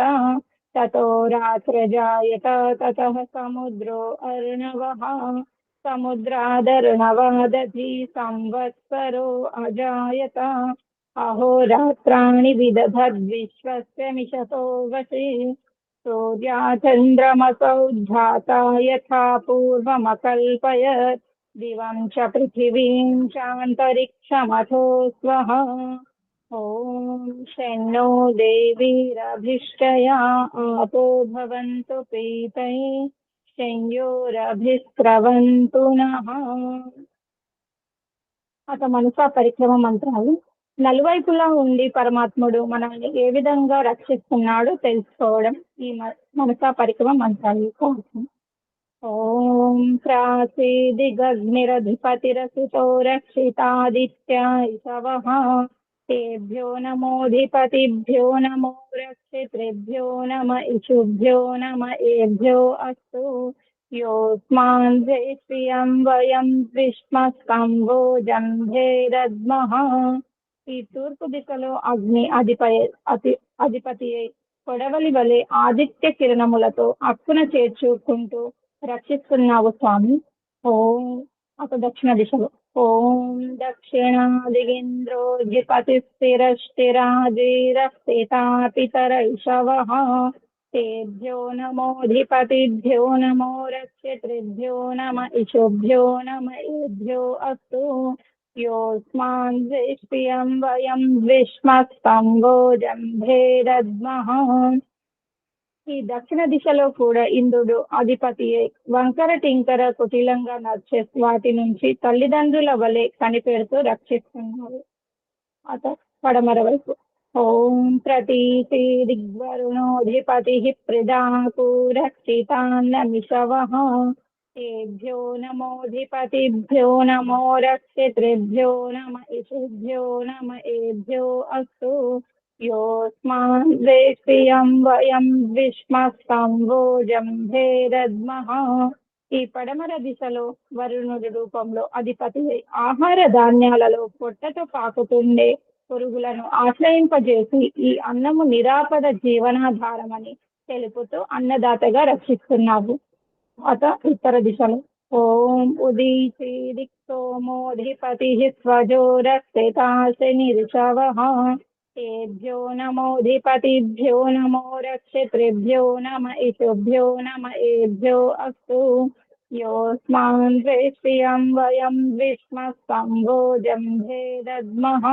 తతో రాత్రజాయత తతః సముద్రో అర్ణవః సముద్రాదర్ణవాదధి సంవత్సరో అజాయత అహోరాత్రాణి విదధద్విశ్వస్య మిషతో వశి సూర్యాచంద్రమసౌ ధ్యాతా యథా పూర్వమకల్పయత్ దివం చ పృథివీం చాంతరిక్షమథో స్వః. ఓం శన్నో దేవీరభిష్టయా ఆపో భవంతు పీతై శంయోరభిస్రవంతు నః. అత మనసా పరిక్రమ మంత్రాలు. నలువైపులా ఉండి పరమాత్ముడు మనల్ని ఏ విధంగా రక్షిస్తున్నాడో తెలుసుకోవడం ఈ మనసా పరిక్రమ మంత్రాలు యొక్క అర్థం. ఓం ప్రాసీదిగగ్నిరధిపతిరసితో రక్షితాదిత్యా ఇషవః తేభ్యో నమోధిపతిభ్యో నమో రక్షితృభ్యో నమ ఇషుభ్యో నమ ఏభ్యో అస్తు యోస్మాన్ శ్రియం వయం విష్మస్కంభోజంభేరద్మః. ఈ తూర్పు దిశలో అగ్ని అధిపతి కొడవలి వలె ఆదిత్య కిరణములతో అక్కున చేర్చుకుంటూ రక్షిస్తున్నావు స్వామి. ఓం అత దక్షిణ దిశలో. ఓం దక్షిణాదిగింద్రోజిపతి స్థిరస్థిరాజీరస్థితాపితరైషవః తేభ్యో నమోధిపతిభ్యో నమో రక్షితృభ్యో నమ ఇషుభ్యో నమ ఏభ్యో అస్తు యోస్మాన్ శ్రియం వయం విష్మస్కంభోజంభేరద్మః. ఈ దక్షిణ దిశలో కూడా ఇంద్రుడు అధిపతి వంకర టింకర కుటిలంగా నడిచే వాటి నుంచి తల్లిదండ్రుల వలె కనిపెడుతూ రక్షిస్తున్నారు. అత పడమర వైపు. ఓం ప్రతీతి దిగ్వరుణోధిపతి ప్రదాకు రక్షితాన్నమిషవః తేభ్యో నమోధిపతిభ్యో నమో రక్షితృభ్యో నమ ఇషుభ్యో నమ ఏభ్యో అస్తు యోస్మాన్ శ్రియం వయం విష్మస్కంభోజంభేరద్మః. ఈ పడమర దిశలో వరుణుడి రూపంలో అధిపతి ఆహార ధాన్యాలలో పొట్టతో పాకుతుండే పురుగులను ఆశ్రయింపజేసి ఈ అన్నము నిరాపద జీవనాధారమని తెలుపుతూ అన్నదాతగా రక్షిస్తున్నావు. అత ఉత్తర దిశలో. ఓం ఉదీచి దిక్సోమోధిపతి స్వజో రక్షితాశనిరిషవః తేభ్యో నమోధిపతిభ్యో నమో రక్షితృభ్యో నమ ఇషుభ్యో నమ ఏభ్యో అస్తు యోస్మాన్ శ్రియం వయం విష్మస్కంభోజంభేరద్మః.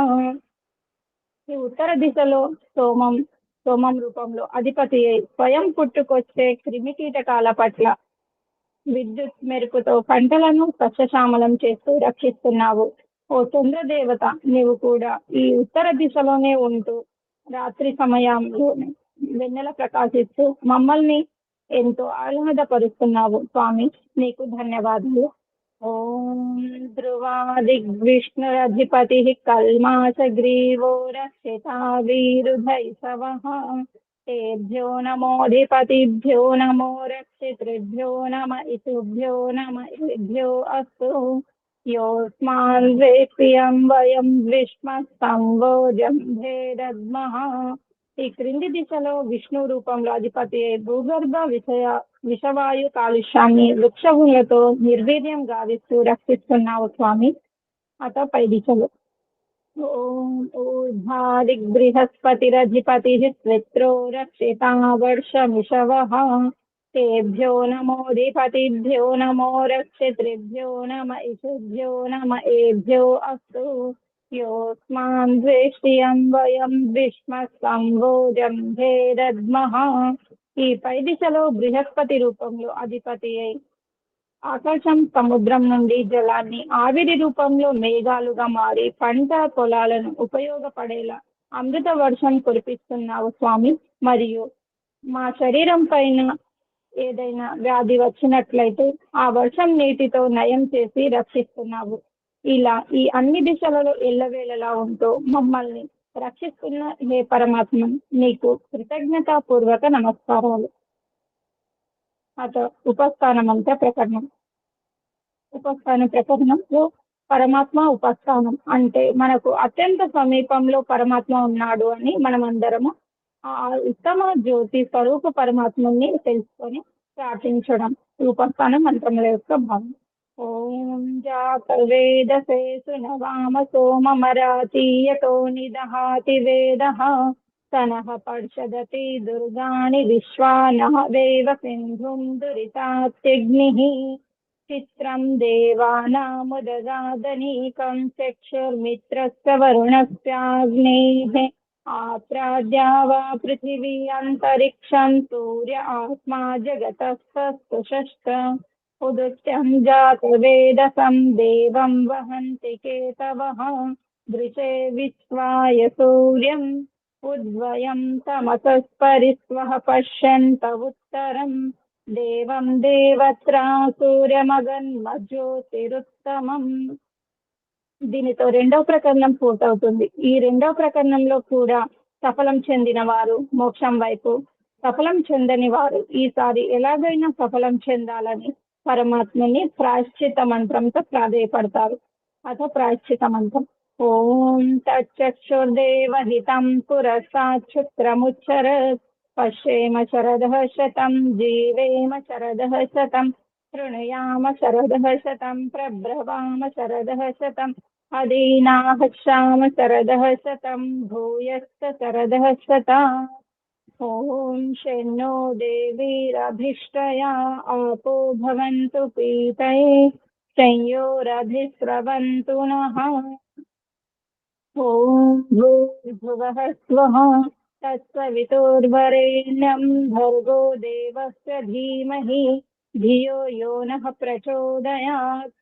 ఈ ఉత్తర దిశలో సోమం రూపంలో అధిపతి స్వయం పుట్టుకొచ్చే క్రిమికీటకాల పట్ల విద్యుత్ మెరుపుతో పంటలను సస్యశ్యామలం చేస్తూ రక్షిస్తున్నావు. ఓ చంద్రదేవత, నీవు కూడా ఈ ఉత్తర దిశలోనే ఉంటూ రాత్రి సమయంలో వెన్నెల ప్రకాశిస్తూ మమ్మల్ని ఎంతో ఆహ్లాదపరుస్తున్నావు స్వామి. నీకు ధన్యవాదాలు. ఓం ధ్రువాదిగ్విష్ణురధిపతి కల్మాసగ్రీవో రక్షితా వీరుధైషవః తేభ్యో నమోధిపతిభ్యో నమో రక్షితృభ్యో నమ ఇషుభ్యో నమ ఏభ్యో అస్తు योऽस्मान् वेत्स्యం వయం విష్మస్తంభోజంభేరద్మః. ఈ క్రింది దిశలో విష్ణు రూపంలో అధిపతి అయి భూగర్భ విషవాయు కాలుష్యాన్ని వృక్షములతో నిర్వీర్యం గావిస్తూ రక్షిస్తున్నావు స్వామి. అత పై దిశలో ఓం ఊర్ధ్వాదిక్ బృహస్పతిరధిపతిః శ్వేత్రో రక్షితా వర్షమిషవః. तेभ्यो नमोऽधिपतिभ्यो नमो रक्षितृभ्यो नम इषुभ्यो नम एभ्यो अस्तु. योऽस्मान् द्वेष्टियं वयं విష్మస్తంభోజంభేరద్మః. ఈ పై దిశలో బృహస్పతి రూపంలో అధిపతి అయి ఆకాశం సముద్రం నుండి జలాన్ని ఆవిరి రూపంలో మేఘాలుగా మారి పంట పొలాలను ఉపయోగపడేలా అమృత వర్షం కురిపిస్తున్నావు స్వామి. మరియు మా శరీరం పైన ఏదైనా వ్యాధి వచ్చినట్లయితే ఆ వర్షం నీటితో నయం చేసి రక్షిస్తున్నావు. ఇలా ఈ అన్ని దిశలలో ఎల్లవేళలా ఉంటూ మమ్మల్ని రక్షిస్తున్న హే పరమాత్మ, నీకు కృతజ్ఞతాపూర్వక నమస్కారాలు. అత ఉపస్థానమంతా ప్రకరణం. ఉపస్థాన ప్రకరణంలో పరమాత్మ ఉపస్థానం అంటే మనకు అత్యంత సమీపంలో పరమాత్మ ఉన్నాడు అని మనమందరము ఆ ఉత్తమ జ్యోతి స్వరూప పరమాత్మని తెలుసుకొని ప్రార్థించడం ఉపస్థాన మంత్రముల యొక్క భావం. ఓం జాతవేదసేసు నవామ సోమమరాతీయతో నిదహాతి వేదః సనః పర్షదతి దుర్గాణి విశ్వానః వేవ సింధుం దురితాత్యగ్నిః. చిత్రం దేవానాముదగాదనీకం చక్షుర్మిత్రస్య వరుణస్యాగ్నేః. ఆప్రాద్యా వా పృథివీ అంతరిక్షం సూర్య ఆత్మా జగతస్తస్తుషష్ట. ఉదుత్యం జాతవేదసం దేవం వహంతి కేతవః. దృశే విశ్వాయ సూర్యం ఉద్వయం తమసస్పరిస్వః పశ్యంత ఉత్తరం. దేవం దేవత్రా సూర్యమగన్మజ్యోతిరుత్తమం. దీనితో రెండవ ప్రకరణం పూర్తవుతుంది. ఈ రెండవ ప్రకరణంలో కూడా సఫలం చెందిన వారు మోక్షం వైపు, సఫలం చెందని వారు ఈసారి ఎలాగైనా సఫలం చెందాలని పరమాత్మని ప్రాయశ్చిత మంత్రంతో ప్రాధేయపడతారు. అథ ప్రాయశ్చిత మంత్రం. ఓం తచ్చక్షుర్దేవహితం పురస్సాక్షుత్రముచ్చరత్. పశ్యేమ శరదః శతం జీవేమ శరదః శతం. శృణుయామ శరదః శతం ప్రబ్రవామ శరదః శతం. అదీనాహక్షామ శరదః శతం భూయస్త శరదః శతం. ఓం శన్నో దేవీరభిష్టయా ఆపో భవంతు పీతయే సంయోరభిస్రవంతు నః. ఓం భూర్భువః స్వః తత్సవితుర్వరేణ్యం భర్గో దేవస్య ధీమహి ధియో యో నః ప్రచోదయాత్.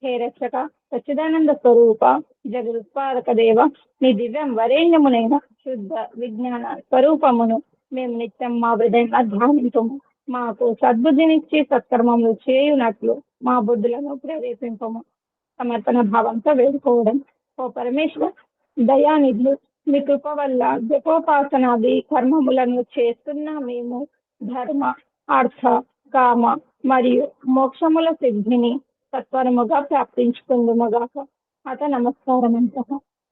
హే రక్షక, సచ్చిదానంద స్వరూప, జగదుత్పాదక దేవ, నీ దివ్యం వరేణ్యమునైన శుద్ధ విజ్ఞాన స్వరూపమును మేము నిత్యం మా హృదయంలో ధ్యానించము. మాకు సద్బుద్ధినిచ్చి సత్కర్మములు చేయునట్లు మా బుద్ధులను ప్రేరేపింపము. సమర్పణ భావంతో వేడుకోవడం. ఓ పరమేశ్వర దయానిధి, మీ కృప వల్ల జపోపాసనాది కర్మములను చేస్తున్న మేము ధర్మ అర్థ కామ మరియు మోక్షముల సిద్ధిని సత్వరముగా ప్రాప్తించుకుందుముగాక. అత నమస్కారమంత.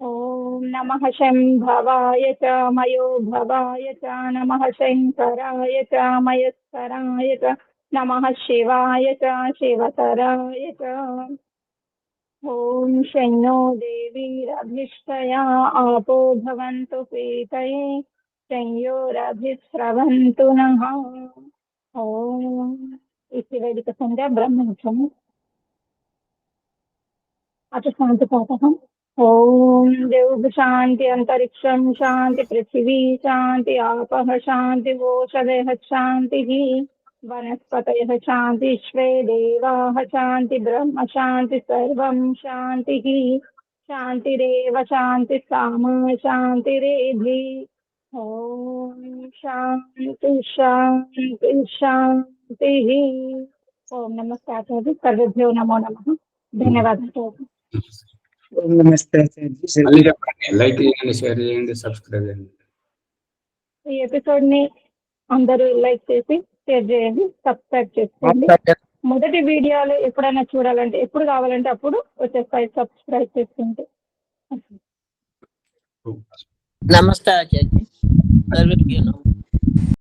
ఓం నమః శంభవాయ చ మయో భవాయ చ నమః శంకరాయ చ మయస్కరాయ చ నమః శివాయ చ శివతరాయ చ. ఓం శన్నో దేవీరభిష్టయా ఆపో భవంతు పీతయే సంయోరభిస్రవంతు నః. ఓం ఇతి వేదిక సంధ్య బ్రహ్మనిత్యము. అత శాంతి పాఠం. ఓం దేవ్ శాంతి అంతరిక్షం శాంతి పృథివీ శాంతి ఆపః శాంతి ఓషధయః శాంతిః వనస్పతయః శాంతి శ్వే దేవాః శాంతి బ్రహ్మ శాంతి సర్వం శాంతిః. శాంతిరేవ శాంతి సామా శాంతిరేధి. ఓం శాంతి శాంతి శాంతిః. ఓం నమస్తే. సర్వేభ్యో నమో నమః. ధన్యవాదాలు. నమస్తే. మళ్ళీ చెప్పండి. లైక్ చేయండి, షేర్ చేయండి, సబ్స్క్రైబ్ చేయండి. ఈ ఎపిసోడ్ ని అందరూ లైక్ చేసి షేర్ చేయండి, సబ్స్క్రైబ్ చేసుకోండి. మొదటి వీడియోలు ఎప్పుడైనా చూడాలంటే ఎప్పుడు కావాలంటే అప్పుడు వచ్చేస్తాయి సబ్స్క్రైబ్ చేసుకుంటే. నమస్తే ఆచార్య. సర్వేభ్యో నమః.